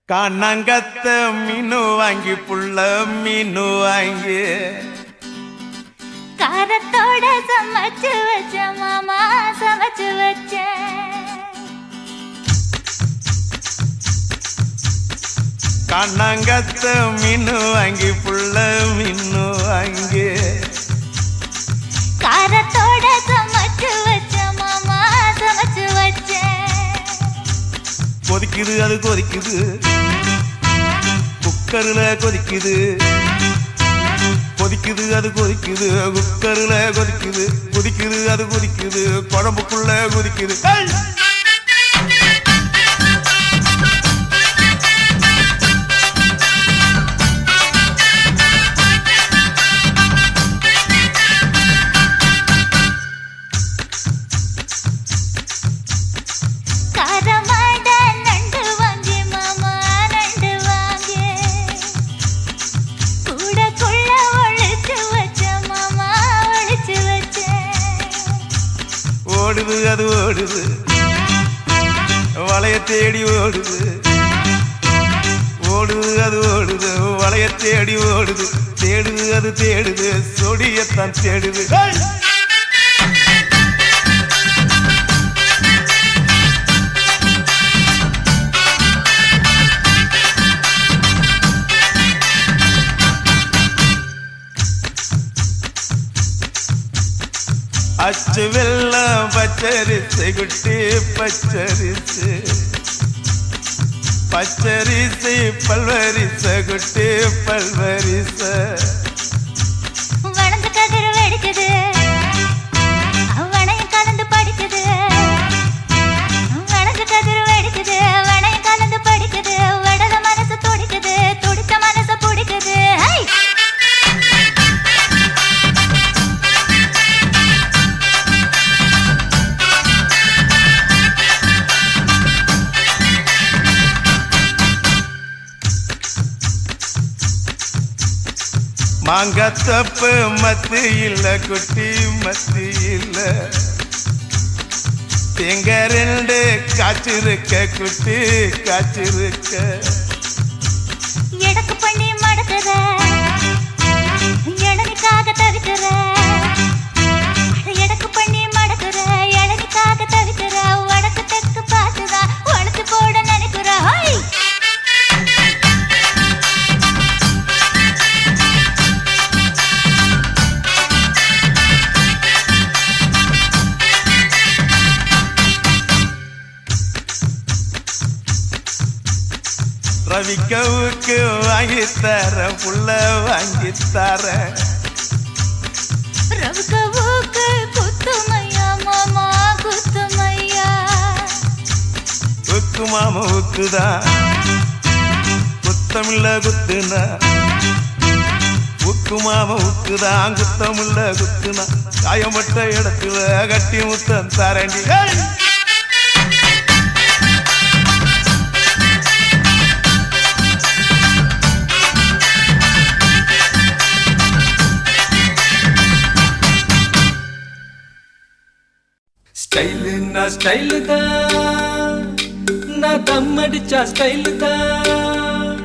கண்ணங்கத்த மீனு வாங்கி புள்ள மீனு வாங்கி காரத்தோட சமைச்சு வச்ச மாமா சமைச்சு வச்ச கண்ணங்கத்த மீனு வாங்கி புள்ள மீனு வாங்கி காரத்தோட சமைச்சு வச்ச மாமா சமைச்சு வச்ச கொதிக்குது அது கொதிக்குது குக்கர்ல கொதிக்குது கொதிக்குது அது கொதிக்குது குக்கர்ல கொதிக்குது கொதிக்குது அது கொதிக்குது குழம்புக்குள்ள கொதிக்குது ஓடுது அது ஓடுது வளைய தேடி ஓடுது ஓடுது அது ஓடுது வளைய தேடி ஓடுது தேடுது அது தேடுது சொடியத்தான் தேடுது அச்சு வெல்லம் பச்சரிசை குட்டி பச்சரிசை பச்சரிசை பல்வரிசை குட்டி பல்வரிசை வளர்ந்து கதிர் வெடிக்குது வளையம் கலந்து படிக்குது வளர்ந்து கதிர் வெடிக்குது வளையம் கலந்து படிக்குது வடல மனசு துடிக்குது துடித்த மனசு பிடிக்குது மாங்கத்தப்பு மத்து இல்ல குட்டி மத்து இல்ல தேங்க ரெண்டு காய்ச்சிருக்க குட்டி காய்ச்சிருக்க எடக்கு பண்ணி மடக்குற இளநிக்காக தவிக்கிற எடக்கு பண்ணி மடக்குற இளநிக்காக தவிக்கிற வடக்கு தெற்கு பார்த்துதான் வளர்த்து போட நினைக்கிற ரவிக்கவுக்கு வாங்கித்தர புள்ள வாங்கித்தர ரவுக்கவுக்கு குத்துமையா மாமா குத்துமையா உக்கு மாமா உக்குதான் குத்தமில்ல குத்துனா உக்கு மாமா உக்குதான் குத்தமில்ல குத்துனா காயமட்ட இடத்துல கட்டி முத்தம் தரண்டி ஸ்டைலுன்னா ஸ்டைலு தான் நான் தம் அடிச்சா ஸ்டைலு தான்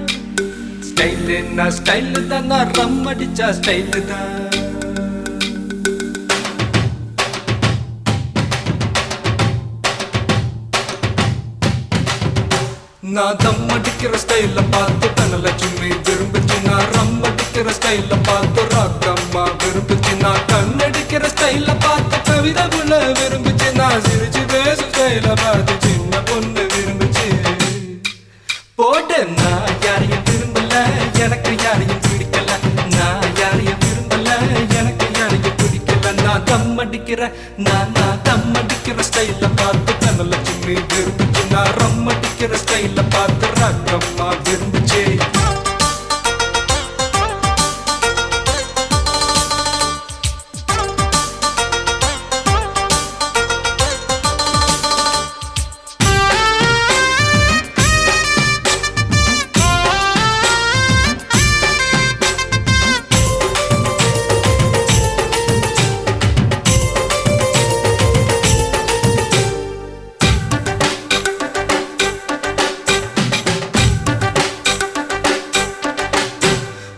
ஸ்டைலுன்னா ஸ்டைலு தான் நான் ரம் அடிச்சா ஸ்டைலு தான் நான் தம் அடிக்கிற ஸ்டைல பார்த்து தனலட்சுமி விரும்புச்சு நான் ரம் அடிக்கிற ஸ்டைல பார்த்து ராக்கம்மா விரும்புச்சு நான் கண்ணடிக்கிற ஸ்டைல பார்த்து கவிதை புள்ள விரும்புச்சு நான் சிரிச்சு பேசும் ஸ்டைல பார்த்து சின்ன பொண்ணு விரும்புச்சு போட்டு நான் யாரையும் விரும்பல எனக்கு யாரையும் பிடிக்கல நான் யாரையும் விரும்பல எனக்கு யாரையும் பிடிக்கல நான் தம் அடிக்கிற நான் தம் அடிக்கிற ஸ்டைல பார்த்து தனலட்சுமி விரும்புச்சு நான் ரம் அடிக்கிற ஸ்டைல பார்த்து ராக்கம்மா விரும்புச்சு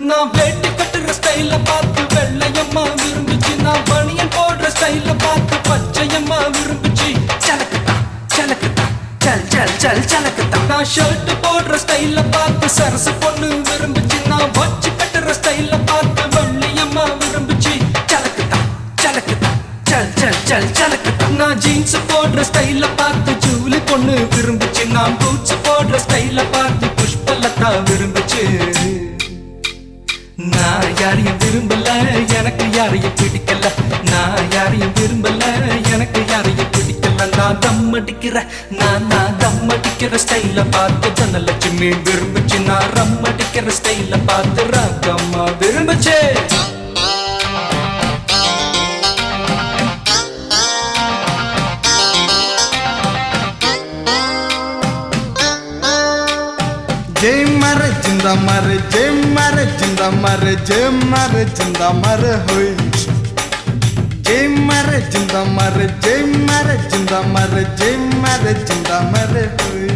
நான் வேட்டி கட்டுற ஸ்டைல பார்த்து வெள்ளையம்மா விரும்புச்சு நான் பனியன் போடுற ஸ்டைல பார்த்து பச்சையம்மா விரும்புச்சு சலக்குத்தா சலக்குத்தா சல் சல் சல் சலக்குத்தா நான் ஷர்ட் போடுற ஸ்டைல பார்த்து சரசு பொண்ணு விரும்புச்சு நான் வச்சு கட்டுற ஸ்டைல பார்த்து வெள்ளையம்மா விரும்புச்சு சலக்குத்தா சலக்குத்தா சல் சல் சல் சலக்குத்தா நான் ஜீன்ஸ் போடுற ஸ்டைல பார்த்து ஜூலி பொண்ணு விரும்புச்சு நான் பூட்ஸ் போடுற ஸ்டைல பார்த்து புஷ்பலதா விரும்புச்சு நான் யாரையும் விரும்பல எனக்கு யாரையும் பிடிக்கல நான் யாரையும் விரும்பல எனக்கு யாரையும் பிடிக்கல நான் தம் அடிக்கிற நான் தம் அடிக்கிற ஸ்டைல பார்த்து தனலட்சுமி விரும்புச்சு நான் ரம் அடிக்கிற ஸ்டைல பார்த்து ராக்கம்மா விரும்புச்சு जय मर जिंदा मर जय मर जिंदा मर जय मर जिंदा मर होई जय मर जिंदा मर जय मर जिंदा मर जय मर जिंदा मर होई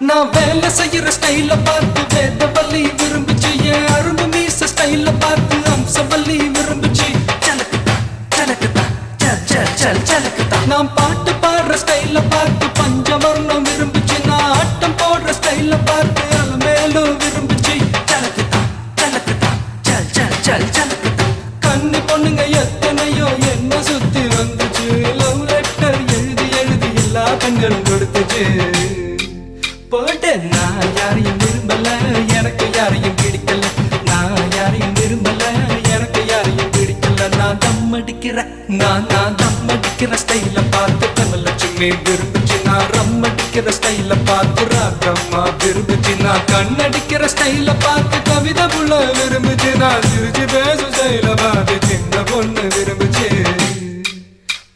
நான் வேலை செய்யற ஸ்டைல பார்த்து வேதவல்லி விரும்புச்சு என் அரும்பு மீச ஸ்டைல பார்த்து அம்சவல்லி விரும்புச்சு சலக்குதா சலக்குதா சல் சல் சல் சலக்கு நான் பாட்டு பாடுற ஸ்டைல பார்த்து பஞ்சவர்ணம் விரும்பிச்சு, நான் ஆட்டம் போடுற ஸ்டைல பார்த்து அலமேலும் விரும்பிச்சு. சலக்குதான் சலக்குதான் சல் சல் சல் சலக்குதான். கன்னி பொண்ணுங்க எத்தனையோ என்ன சுத்தி வந்துச்சு, லவ் லெட்டர் எழுதி எழுதி எல்லா பெண்களும் கொடுத்துச்சு. போட்டேன் நான் யாரையும் விரும்பல, எனக்கு யாரையும் பிடிக்கல. நான் யாரையும் விரும்பல, எனக்கு யாரையும் பிடிக்கல. நான் தம் அடிக்கிற நான் தம் அடிக்கிற ஸ்டைல பார்த்து தனலட்சுமி விரும்பிச்சு. நான் ரம் அடிக்கிற ஸ்டைல பார்த்து ராகம்மா விரும்பிச்சு. நான் கண்ணடிக்கிற ஸ்டைல பார்த்து கவிதை புள்ள விரும்பிச்சு. நான் சிரிச்சு பேசும் ஸ்டைல பார்த்து சின்ன பொண்ணு விரும்பிச்சு.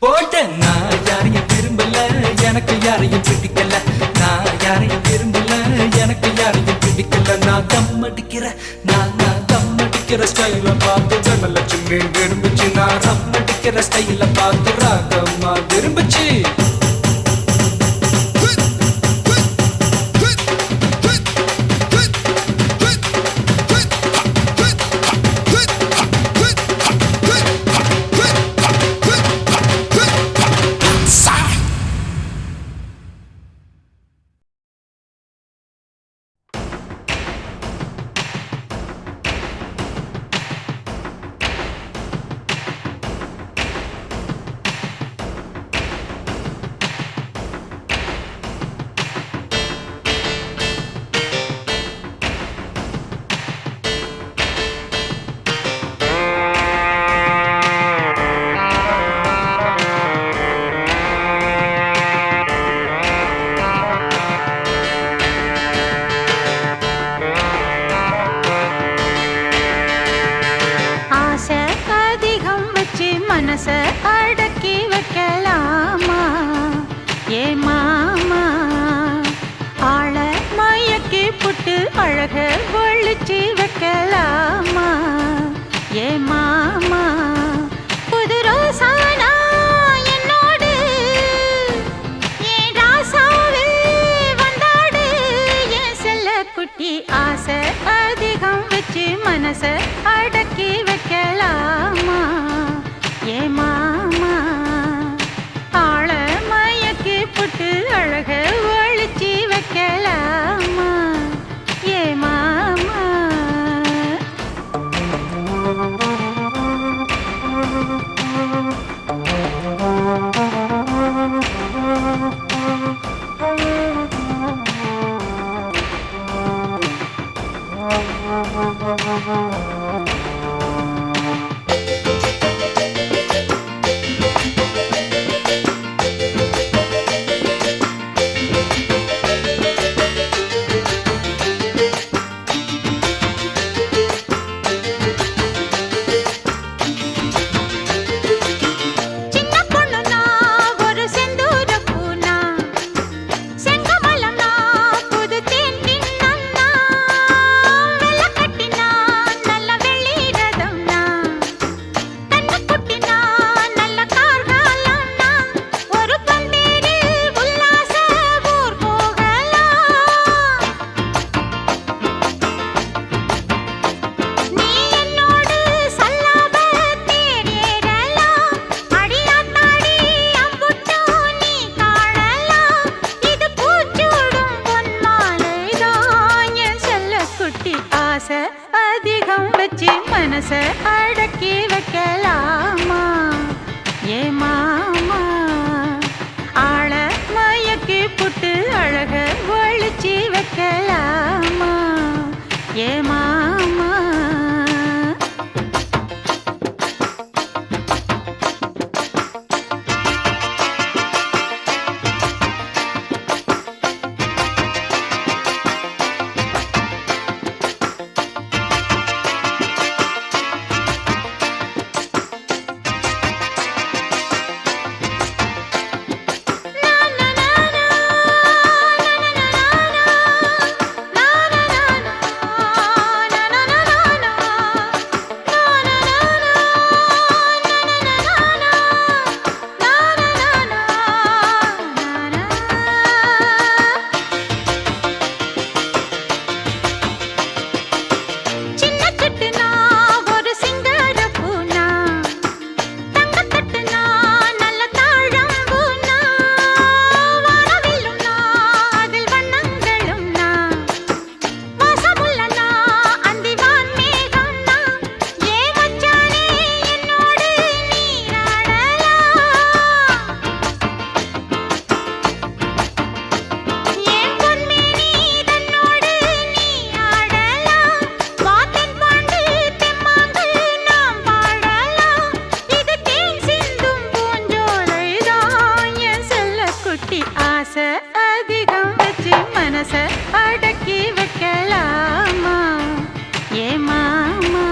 போட்டேன் நான் யாரையும் விரும்பல, எனக்கு யாரையும் பிடிக்கல. நான் யாரையும் விரும்பல, எனக்கு யாரையும் பிடிக்கல. நான் தம் அடிக்கிற நான் தம் அடிக்கிற ஸ்டைல பார்த்து தனலட்சுமி விரும்பிச்சு. நான் ரம் அடிக்கிற ஸ்டைல பார்த்து ராகம்மா விரும்பிச்சு. மனச அடக்கி வைக்கலாமா ஏ மாமா, ஆள மயக்கி புட்டு அழக ஒழிச்சு வைக்கலாமா ஏ மாமா. புது ரோசானா என்னோடு ஏன் ராசாவே வந்தாடு, என் செல்ல குட்டி ஆசை அதிகம் வச்சு மனச அடக்கி வைக்கலாமா ஏ மாமா. ஆள மயக்கி புட்டு அழக ஒழிச்சு வைக்கலாமா ஏ மாமா. அதிகம் வச்சு மனச அடக்கி வைக்கலாமா ஏ மாமா. ஆள மயக்கி புட்டு அழக ஒழிச்சு வைக்கலாமா ஏ மாமா. ஆசை அதிகம் வச்சு மனச அடக்கி வைக்கலாமா ஏ மாமா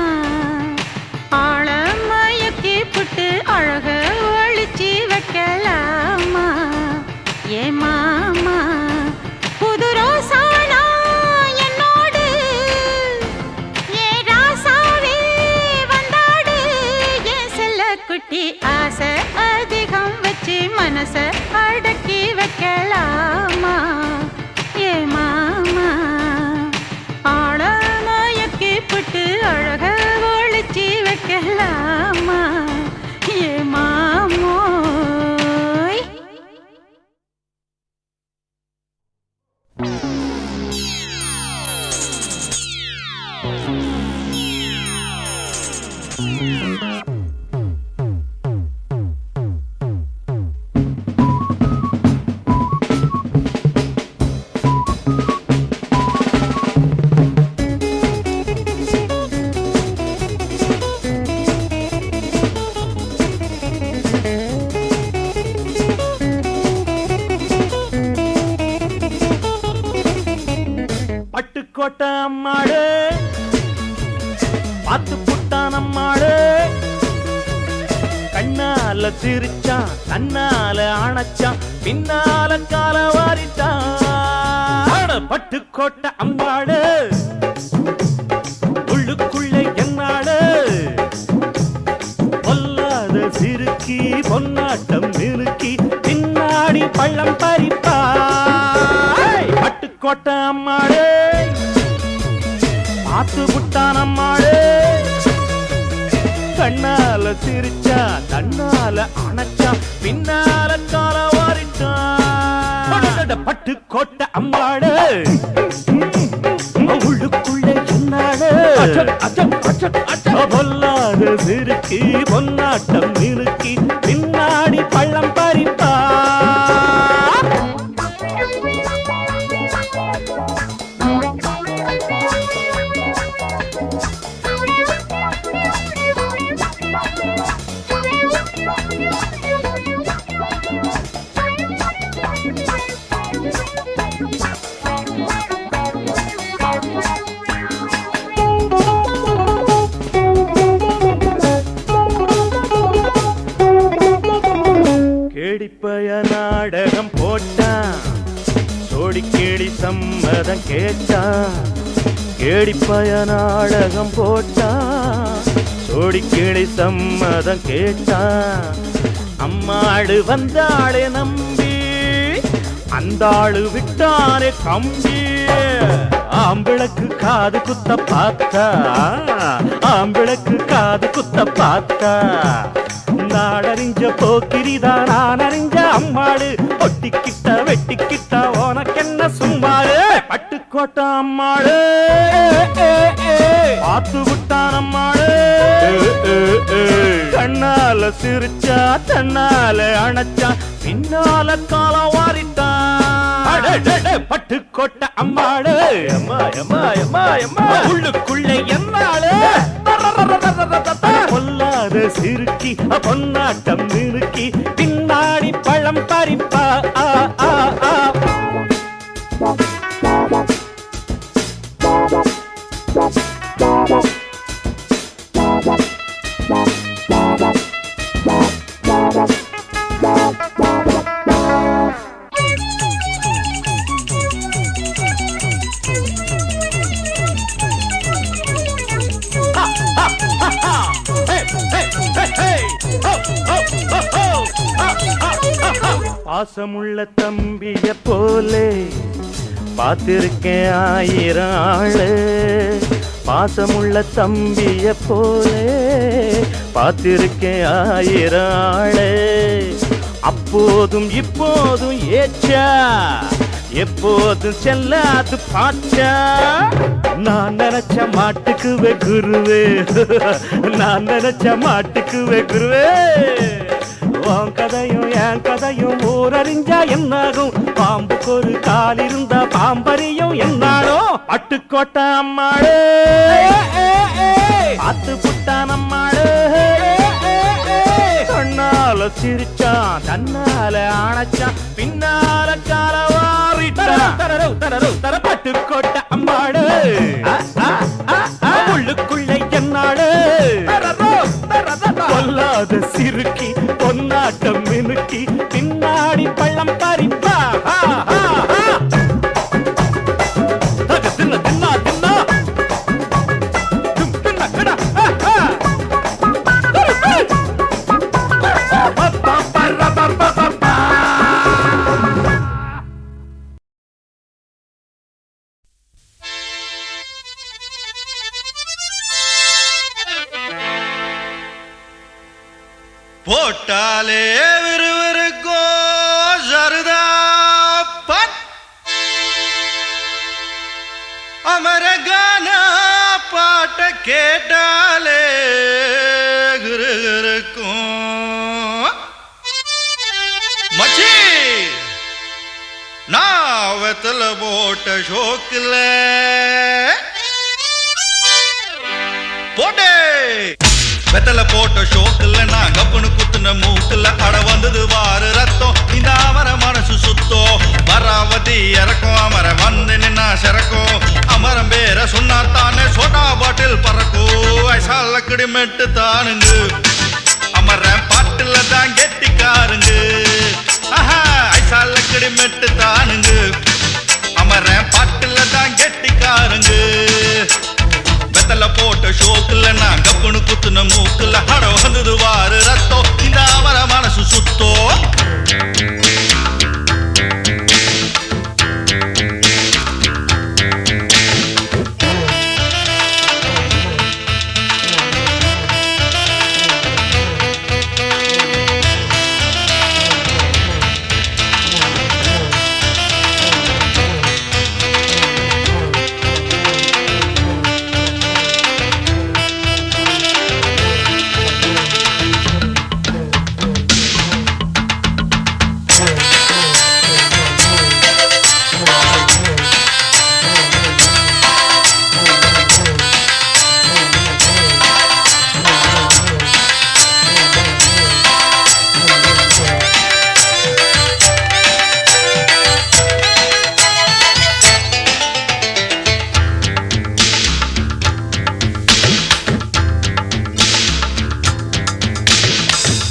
ஆழ மயக்கி புட்டு அழக ஒழிச்சு வைக்கலாமா ஏ மாமா புது ரோசானா என்னோடு ஏ ராசாவே வந்தாடு ஏன் செல்ல குட்டி ஆசை அதிகம் வச்சு மனச அடக்கி வைக்கலாமா ஏ மாமா ஆழ மயக்கி புட்டு அழக ஒழிச்சு வைக்கலாமா ஏ மாமோய் பட்டுக்கோட்டை அம்மாடு பார்த்து புட்டான் அம்மாடு கண்ணால சிரிச்சான் தன்னால அணைச்சான் பின்னால கால வாரிட்டான் பட்டுக்கோட்டை அம்மாடு உள்ளுக்குள்ள என்னாடு பொல்லாத சிறுக்கி பொன்னாட்டம் நிறுக்கி பின்னாடி பள்ளம் பறிப்பா பட்டுக்கோட்டை அம்மாடு பார்த்து புட்டான் அம்மாடு கண்ணால சிரிச்சா தன்னால அணைச்சா பின்னால கால வாரிட்டான் பட்டுக்கோட்டை அம்மாடு உள்ளுக்குள்ள என்னாடு பொல்லாத சிறுக்கி பொன்னாட்டம் நிறுக்கி பின்னாடி பள்ளம் பறிப்பா கேடிப்பய நாடகம் போட்டான் சோடி கேடி சம்மதம் கேட்டான் கேடிப்பய நாடகம் போட்டான் சோடி கேடி சம்மதம் கேட்டான் அம்மாடு வந்தாளே நம்பி அந்த ஆளு விட்டானே கம்பி ஆம்பிளக்கு காது குத்த பார்த்தா ஆம்பிளக்கு காது குத்த பார்த்தா நாடறிஞ்ச போக்கிரிதான் நான் அறிஞ்ச அம்மாடு ஒட்டிக்கிட்ட வெட்டிக்கிட்ட உனக்கென்ன சும்மாடு பட்டுக்கோட்டை அம்மாடு பார்த்து விட்டான் அம்மாடு கண்ணால சிரிச்சா தன்னால அணைச்சா பின்னால கால வாரிட்டான் பட்டுக்கோட்டை அம்மாடு உள்ளுக்குள்ள என்னாடு பொல்லாத சிறுக்கி பொன்னாட்டம் நிறுக்கி பின்னாடி பழம் பறிப்பா பாசமுள்ள தம்பிய போலே பார்த்திருக்கேன் ஆயிரம் ஆளு பாசமுள்ள தம்பிய போலே பார்த்திருக்கேன் ஆயிரம் ஆளு அப்போதும் இப்போதும் ஏச்சா எப்போதும் செல்லாது பாச்சா நான் நினைச்ச மாட்டுக்குவே குருவே நான் நினைச்ச மாட்டுக்குவே குருவே உன் கதையும் என் கதையும் ஊரறிஞ்சா என்னாகும் பாம்புக்கு ஒரு கால் இருந்தா பாம்பறியும் என்னாலும் பட்டுக்கோட்டை அம்மாடு பார்த்து புட்டான் அம்மாடு கண்ணால சிரிச்ச பிடிச்சான் தன்னால அணைச்சான் பின்னால காலவாரிட்டான் பட்டுக்கோட்டை அம்மாடு உள்ளுக்குள்ள என்னாடு கொல்லாத சிறுக்கி பொன்னாட்டம் மினுக்கி பின்னாடி பள்ளம் பறிப்பா தின்ன தின்னா தின்னா போட்டாலே விறுவிறுக்கோ சருதாப்பன் அமரகான பாட்ட கேட்டாலே கிருகிருக்கும் மச்சி நாவத்துல போட்ட ஷோக்கில் போட்டே வெத்தல போட்ட ஷோக்குல நான் கப்புனு குத்துன மூக்குல அட வந்தது வாரு ரத்தம் இந்த அமர மனசு சுத்தோ வராவதி இறக்கும் அமர வந்து நின்னா சிறக்கும் அமரம் பேர சொன்னா தானே சோட்டா பாட்டில் பறக்கும் ஐசாலக்கடி மெட்டு தானுங்க அமர பாட்டுல தான் கெட்டிக்காருங்க ஐசாலக்கடி மெட்டு தானுங்க அமர பாட்டுல தான் கெட்டிக்காருங்க வெத்தல போட்ட ஷோக்குல நான் கப்புனு குத்துன மூக்குல அட வந்தது வாரு ரத்தம் இந்த அவர மனசு சுத்தோ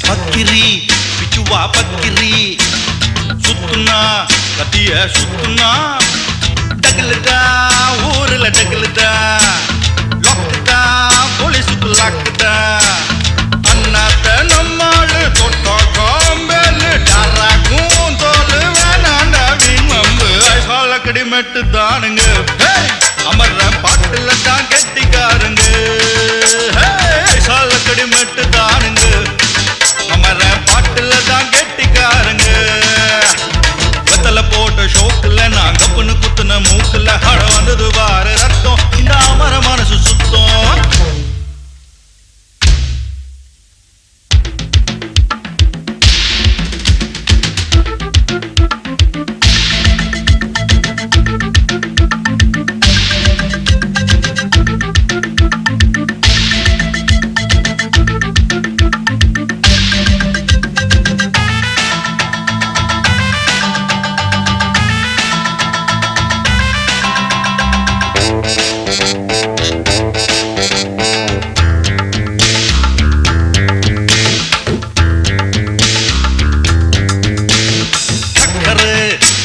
பக்கிரி பிச்சுவா பக்கிரி சுத்துனா கத்திய சுத்துனா டகுலுதா ஊருல டகுலுதா லொக்குதா போலீஸுக்கு லாக்குதா அண்ணாத்த நம்மாளு தொட்டா காம்பேலு டாராக்கும் தோலு வேணாண்டா வீண் மம்பு ஐசாலக்கடி மெட்டு தானுங்க அமர்ற பாட்டுல தான் கெட்டிக்காருங்க ஐசாலக்கடி மெட்டு தானுங்க அமர பாட்டுல தான் கெட்டிக்காருங்க வெத்தல போட்ட ஷோக்குல நான் கப்புனு குத்துன மூக்குல அட வந்தது வாரு ரத்தம் இந்த அமர மனசு சுத்தம்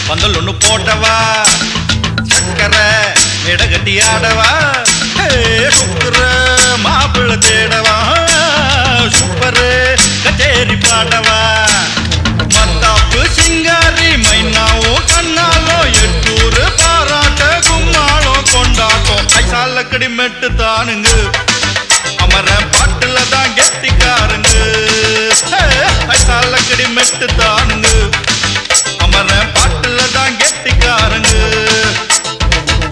பந்தல் ஒண்ணு போட்டவா சக்கரை இடகட்டி ஆடவா சுக்கர மாப்பிள்ள தேடவா சூப்பரு கச்சேரி பாடவா மத்தாப்பு சிங்காரி மைனாவும் கண்ணாலோ எட்டூரு பாராட்ட கும்மாளம் கொண்டாட்டம் ஐசாலக்கடி மெட்டு தானுங்க அமர பாட்டுல தான் கெட்டிக்காருங்க ஐசாலக்கடி மெட்டு தானுங்க அமர பாட்டுல தான் கெட்டிக்காருங்க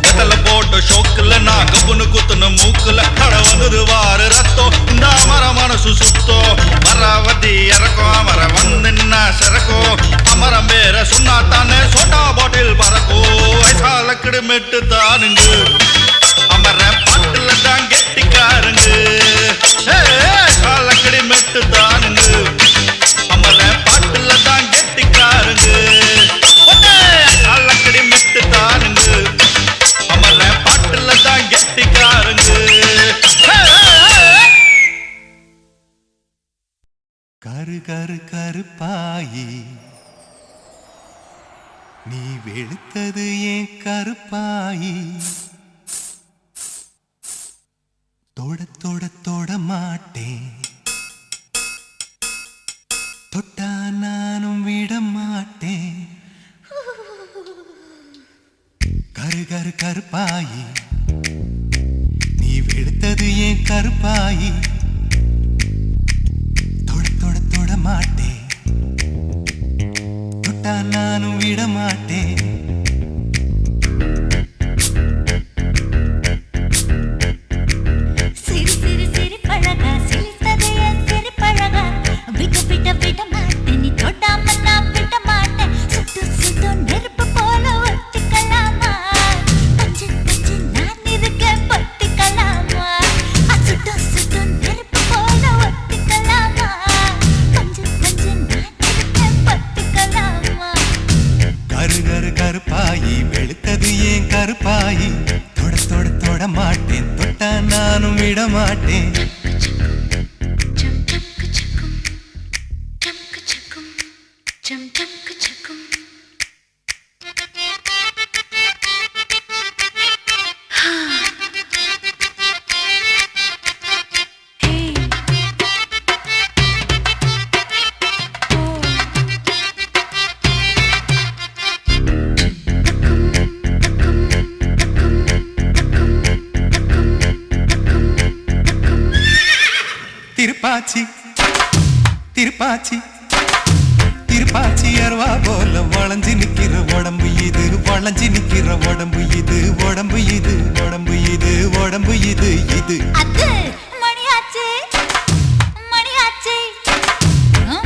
வெத்தல போட்ட ஷோக்குல நான் கப்புனு குத்துன மூக்குல அட வந்தது வாரு ரத்தம் இந்த அமர மனசு சுத்தோ மராவதி இறக்கும் அமர வந்து நின்னா சிறக்கும் அமரம் பேர சொன்னா தானே சோட்டா பாட்டில் பறக்கும் ஐசாலக்கடி மெட்டு தானுங்க அமர பாட்டுல தான் கெட்டிக்காருங்க ஐசாலக்கடி மெட்டு தானுங்க அமர பாட்டு கருப்பாயி நீ வெளுத்தது ஏன் கருப்பாயி தொட தொட தொட மாட்டேன் தொட்டா நானும் விட மாட்டேன் கரு கரு கருப்பாயி நீ வெளுத்தது ஏன் கருப்பாயி தொட தொட தொட மாட்டேன் தொட்டா நானும் விட மாட்டேன் சிறு சிறு சிறு பழகா சிரித்தது என் சிறு பழகா விட்டு விட்ட விட மாட்டேன் நீ தொடாம நான் விட மாட்டேன் சுட்டு சுட்டு நெருப்பு போல ஒத்திக்கலாமா பஞ்சு பஞ்சு நான் இருக்கேன் பத்திக்கலாமா சுட்டு சுட்டு நெருப்பு போல ஒத்திக்கலாமா பஞ்சு பஞ்சு நான் இருக்கேன் பத்திக்கலாமா கரு கரு கருப்பாயி வெளுத்தது ஏன் கருப்பாயி தொட தொட தொட மாட்டேன் தொட்டா நானும் விட மாட்டேன் திருப்பாச்சி திருப்பாச்சி திருப்பாச்சி அருவா போல வளைஞ்சு நிக்கிற உடம்பு இது வளைஞ்சு நிக்கிற உடம்பு இது உடம்பு இது உடம்பு இது உடம்பு இது இது அது மணியாச்சு மணியாச்சு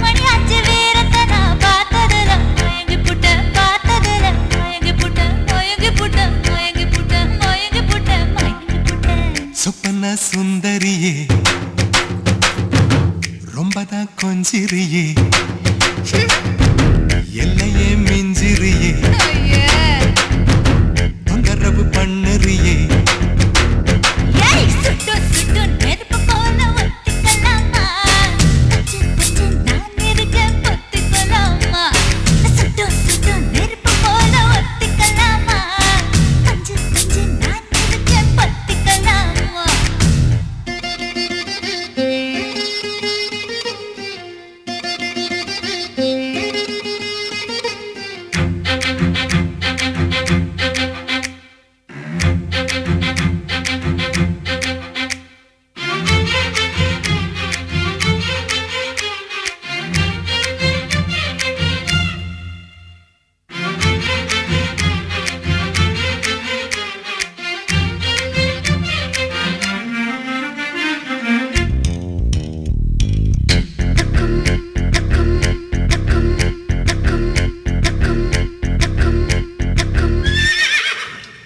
மணியாச்சு வீரத்தை நான் பார்த்ததுல மயங்கி புட்ட பார்த்ததுல மயங்கி புட்ட மயங்கி புட்ட மயங்கி புட்ட மயங்கி புட்ட மயங்கி புட்ட சொப்பன சுந்தரியே ரொம்பதான் கொஞ்சிரியே எல்லையே மிஞ்சிரியே தொந்தரவு பண்ணுறியே ஏய் சுட்டு சுட்டு நெருப்பு போல ஒத்திக்கலாமா பஞ்சு பஞ்சு நான் இருக்கேன் பத்திக்கலாமா சுட்டு சுட்டு நெருப்பு போல ஒத்திக்கலாமா பஞ்சு பஞ்சு நான் இருக்கேன் பத்திக்கலாமா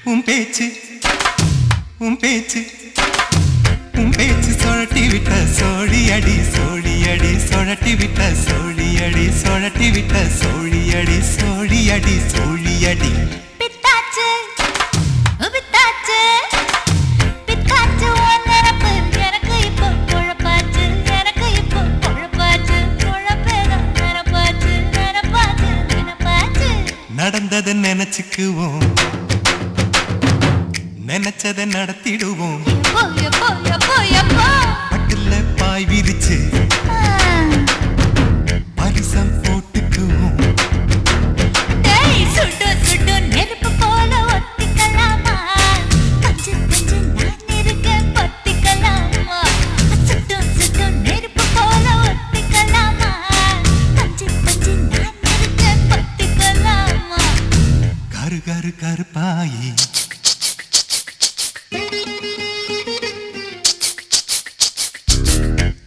உன் பேச்சு உன் பேச்சு உன் பேச்சு சொழட்டி விட்ட சோழி அடி சோழி அடி சொழட்டி விட்ட சோழி அடி சொழட்டி விட்ட சோழி அடி சோழி அடி சோழி அடி பித்தாச்சு பித்தாச்சு பித்தாச்சு உன் நினப்பு எனக்கு இப்போ குழப்பாச்சு எனக்கு இப்போ குழப்பாச்சு குழப்பேதான் நினப்பாச்சு நினப்பாச்சு நினப்பாச்சு நடந்ததை நினைச்சுக்குவோம் நினைச்சதை நடத்திடுவோம் எப்போ எப்போ எப்போ எப்போ பட்டுல பாய் விரிச்சு பரிசம் போட்டுக்குவோம் டேய் சுட்டு சுட்டு நெருப்பு போல ஒத்திக்கலாமா பஞ்சு பஞ்சு நான் இருக்கேன் பத்திக்கலாமா சுட்டு சுட்டு நெருப்பு போல ஒத்திக்கலாமா பஞ்சு பஞ்சு நான் இருக்கேன் பத்திக்கலாமா கரு கரு கருப்பாயி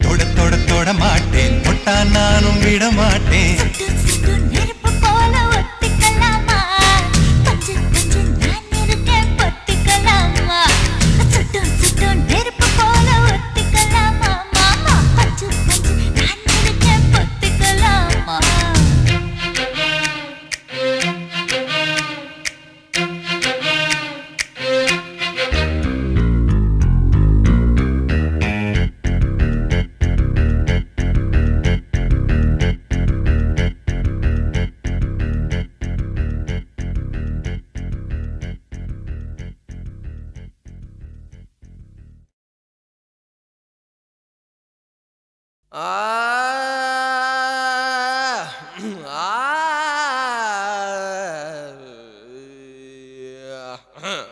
தொட தொட தொட மாட்டேன் தொட்டா நானும் விட மாட்டேன் சுட்டு சுட்டு நெருப்பு போல ஒத்திக்கலாமா பஞ்சு பஞ்சு நான் இருக்கேன் பத்திக்கலாமா சுட்டு சுட்டு நெருப்பு போல ஒத்திக்கலாமா மாமா பஞ்சு பஞ்சு நான் இருக்கேன் பத்திக்கலாமா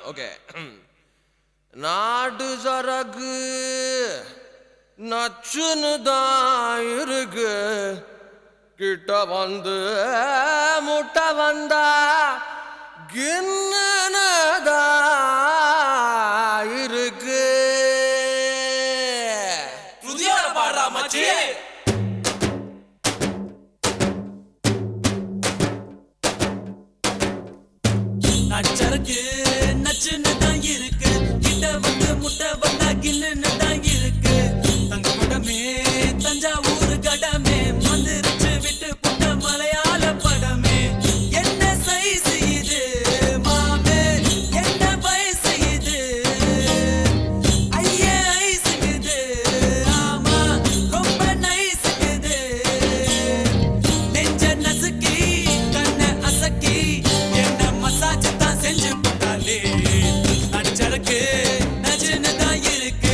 ஓகே நாடு சரக்கு நச்சுன்னு தான் இருக்கு கிட்ட வந்து முட்டை வந்தா கின்னதா இருக்கு புதியோட பாடுறா மச்சி நச்சருக்கு நச்சுன்னு தான் இருக்கு கிட்ட வந்து முட்டை வந்தா கில்லுன்னு தான் இருக்கு தங்க படமே தஞ்சாவூர் கடமே மந்திரிச்சு விட்டு புட்ட மலையாள படமே என்ன சைஸ் இது மாமே என்ன வயசு இது ஐயே ஐசுக்குது ஆமா ரொம்ப நைசுக்குது நெஞ்ச நசுக்கி கண்ண அசக்கி என்ன மசாஜ் தான் செஞ்சு போட்டாலே நச்சருக்கு நச்சுன்னு தான் இருக்கு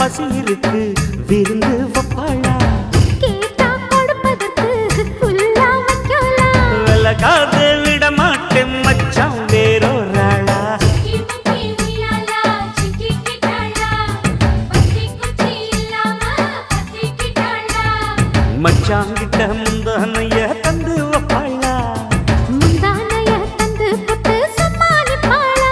பசி இருக்கு விருந்து வப்பாளா கேட்டா கொடுப்பதற்கு புல்லா வைக்கலாம் விலகாத விட மாட்டேன் மச்சான் வேறொராளா மச்சாங்கிட்ட முந்தானைய தந்து வப்பாளா முந்தானைய தந்து புட்டு சமாளிப்பாளா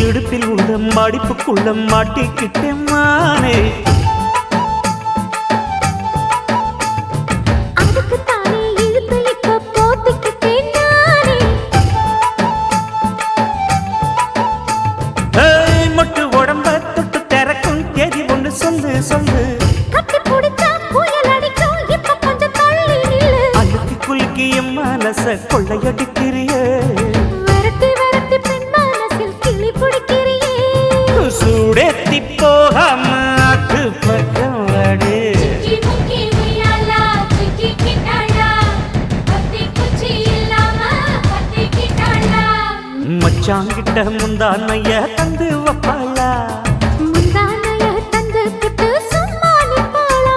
இடுப்பில் உள்ள மடிப்புக்குள்ள மாட்டிக்கிட்டேன் மானே அதுக்கு தானே இழுத்து இப்ப போத்திக்கிட்டேன் நானே ஏய், மொட்டு உடம்ப தொட்டு திறக்கும் தேதி ஒண்ணு சொல்லு சொல்லு கட்டி பிடிச்சா புயல் அடிக்கும் இப்ப கொஞ்சம் தள்ளி நில்லு அழுத்தி குலுக்கி என் மனச கொள்ளையடிக்கிறிய விரட்டி விரட்டி பெண் மனசில் கிளி பிடிக்கிறியே சூடேத்தி போகாம ஆத்து பக்கம் வாடு மச்சாங்கிட்ட முந்தானைய தந்து வப்பாளா முந்தானைய தந்து புட்டு சமாளிப்பாளா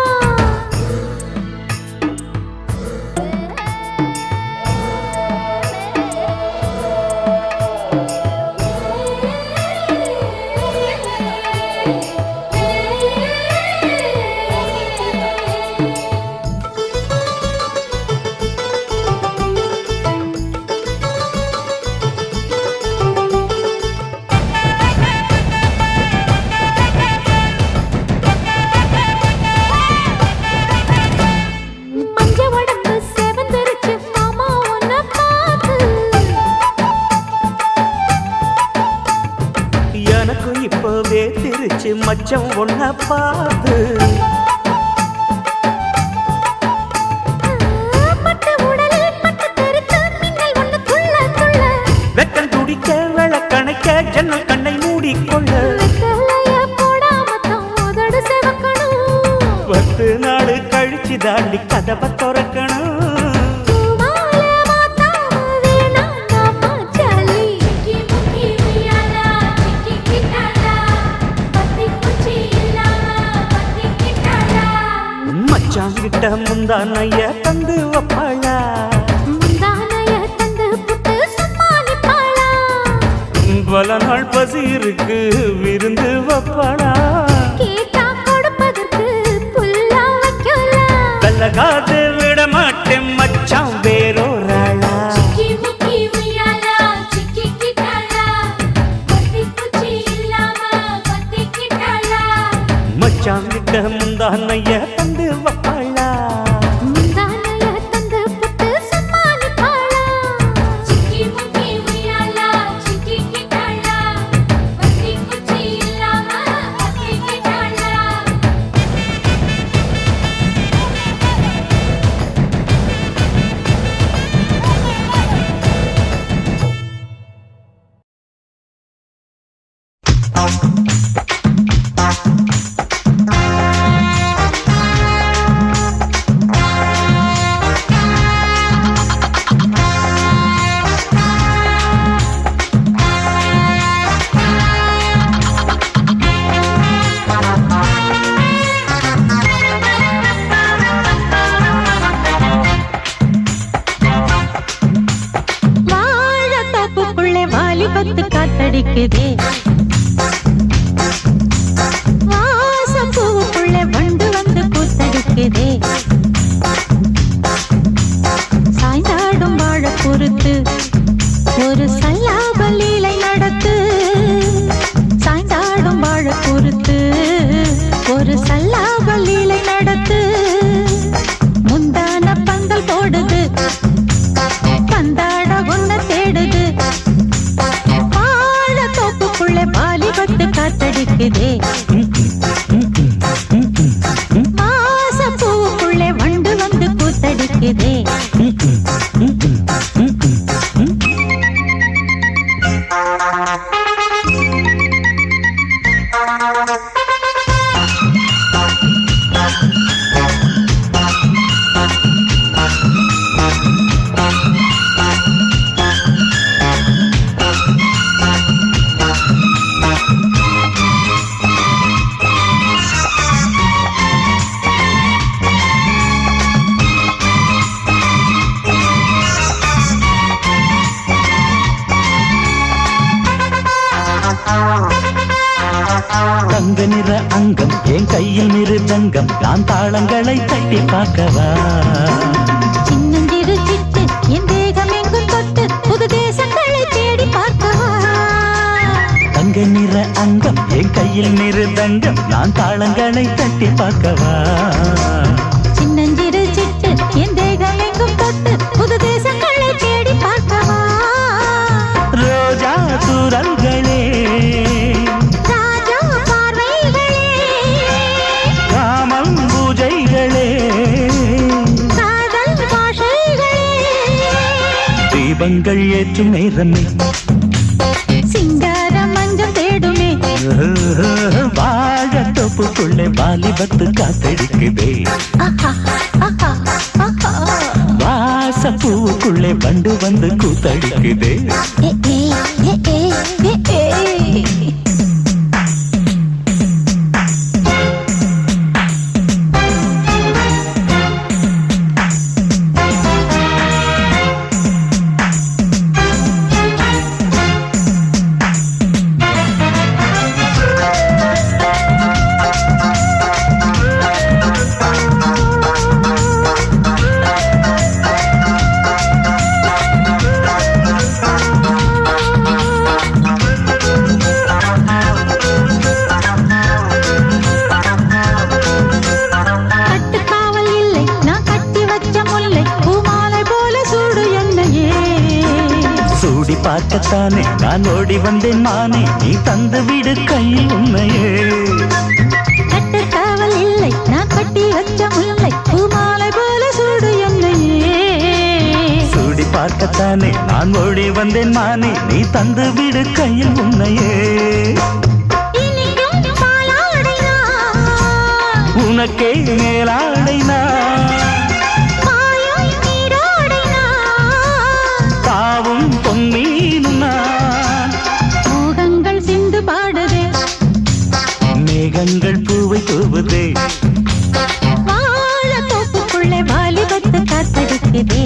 மஞ்ச உடம்பு செவந்திருச்சு மாமா உன்னை பார்த்து எனக்கு இப்பவே திருச்சு மச்சம் ஒன்ன பார்த்து பட்டு உடலில் பட்டு தெரித்து மின்னல் ஒன்று துள்ள துள்ள வெக்கம் துடிக்க விளக்கணைக்க ஜன்னல் கண்ணை மூடிக்கொள்ள வெத்தலைய போடாம தான் உதடு செவக்கணும் 10 நாள் கழிச்சு தாண்டி கதவை திறக்கணும் பூமால மாத்தாம வேணாண்டா பாஞ்சாலி மச்சாங்கிட்ட முந்தானைய தந்து வப்பாளா முந்தானைய தந்து புட்டு சமாளிப்பாளா பல நாள் பசி இருக்கு விருந்து வப்பாளா கேட்டா கொடுப்பதற்கு புல்லா வைக்கலாம் கலகாது விட மாட்டேன் மச்சான் வேறொராளா மச்சாங்கிட்ட முந்தானைய தந்து வப்பாளா முந்தானைய தந்து புட்டு சமாளிப்பாளா வாலிபத்து காத்தடிக்குதே வாசம் பூவுக்குள்ள வண்டு வந்து கூத்தடிக்குதே சாய்ந்தாடும் வாழ பொறுத்து ஒரு சல்லாப லீலை நடத்து சாய்ந்தாடும் வாழ பொறுத்து ஒரு சல்லாப லீலை நடத்து முந்தான பந்தல் போடுது பந்தாட ஒன்ன தேடுது வாழ தோப்புக்குள்ள வாலிபத்து காத்தடிக்குதே காத்தடிக்குதே. தங்க நிற அங்கம் என் கையில் மிருதங்கம் நான் தாளங்களை தட்டி பார்க்கவா. சின்னஞ்சிறு சிட்டு என் தேகம் எங்கும் தொட்டு புது தேசங்களை தேடி பார்க்கவா. தங்க நிற அங்கம் என் கையில் மிருதங்கம் நான் தாளங்களை தட்டி பார்க்கவா. சின்னஞ்சிறு சிட்டு என் தேகம் எங்கும் தொட்டு புது தேசங்களை தேடி பார்க்கவா. ரோஜா தூரல்களே ராஜா பார்வைகளே காமம் பூஜைகளே காதல் பாஷைகளே தீபங்கள் ஏற்றும் நேரமே சிங்கார மஞ்சம் தேடுமே. வாழ தொப்புக்குள்ளே வாலிபத்து காத்தடிக்குதே. ஆஹா, ஆஹா, ஆஹா. வாசப்பூவுக்குள்ளே வண்டு வந்து கூத்தடிக்குதே. ஏ, ஏ, ஏ, ஏ, ஏ, ஏ. கட்டுக்காவல் இல்லை நான் கட்டி வச்ச முல்லை பூமாலை போல சூடு என்னையே. சூடி பார்க்கத்தானே நான் ஓடி வந்தேன் மானே நீ தந்து விடு கையில் உண்மையே. கட்டுக்காவல் இல்லை நான் கட்டி வச்ச முல்லை பூமாலை போல சூடு என்னையே. சூடி பார்க்கத்தானே நான் ஓடி வந்தேன் மானே நீ தந்து விடு கையில் உண்மையே. இனிக்கும் பாலாடை நான், உனக்கே மேலாடை நான் பாயும் நீரோடை நான், பாவும் பொன்மீனும் நான். மோகங்கள் சிந்து பாடுதே மேகங்கள் பூவை தூவுதே. வாழ தோப்புக்குள்ளே வாலிபத்து காத்தடிக்குதே.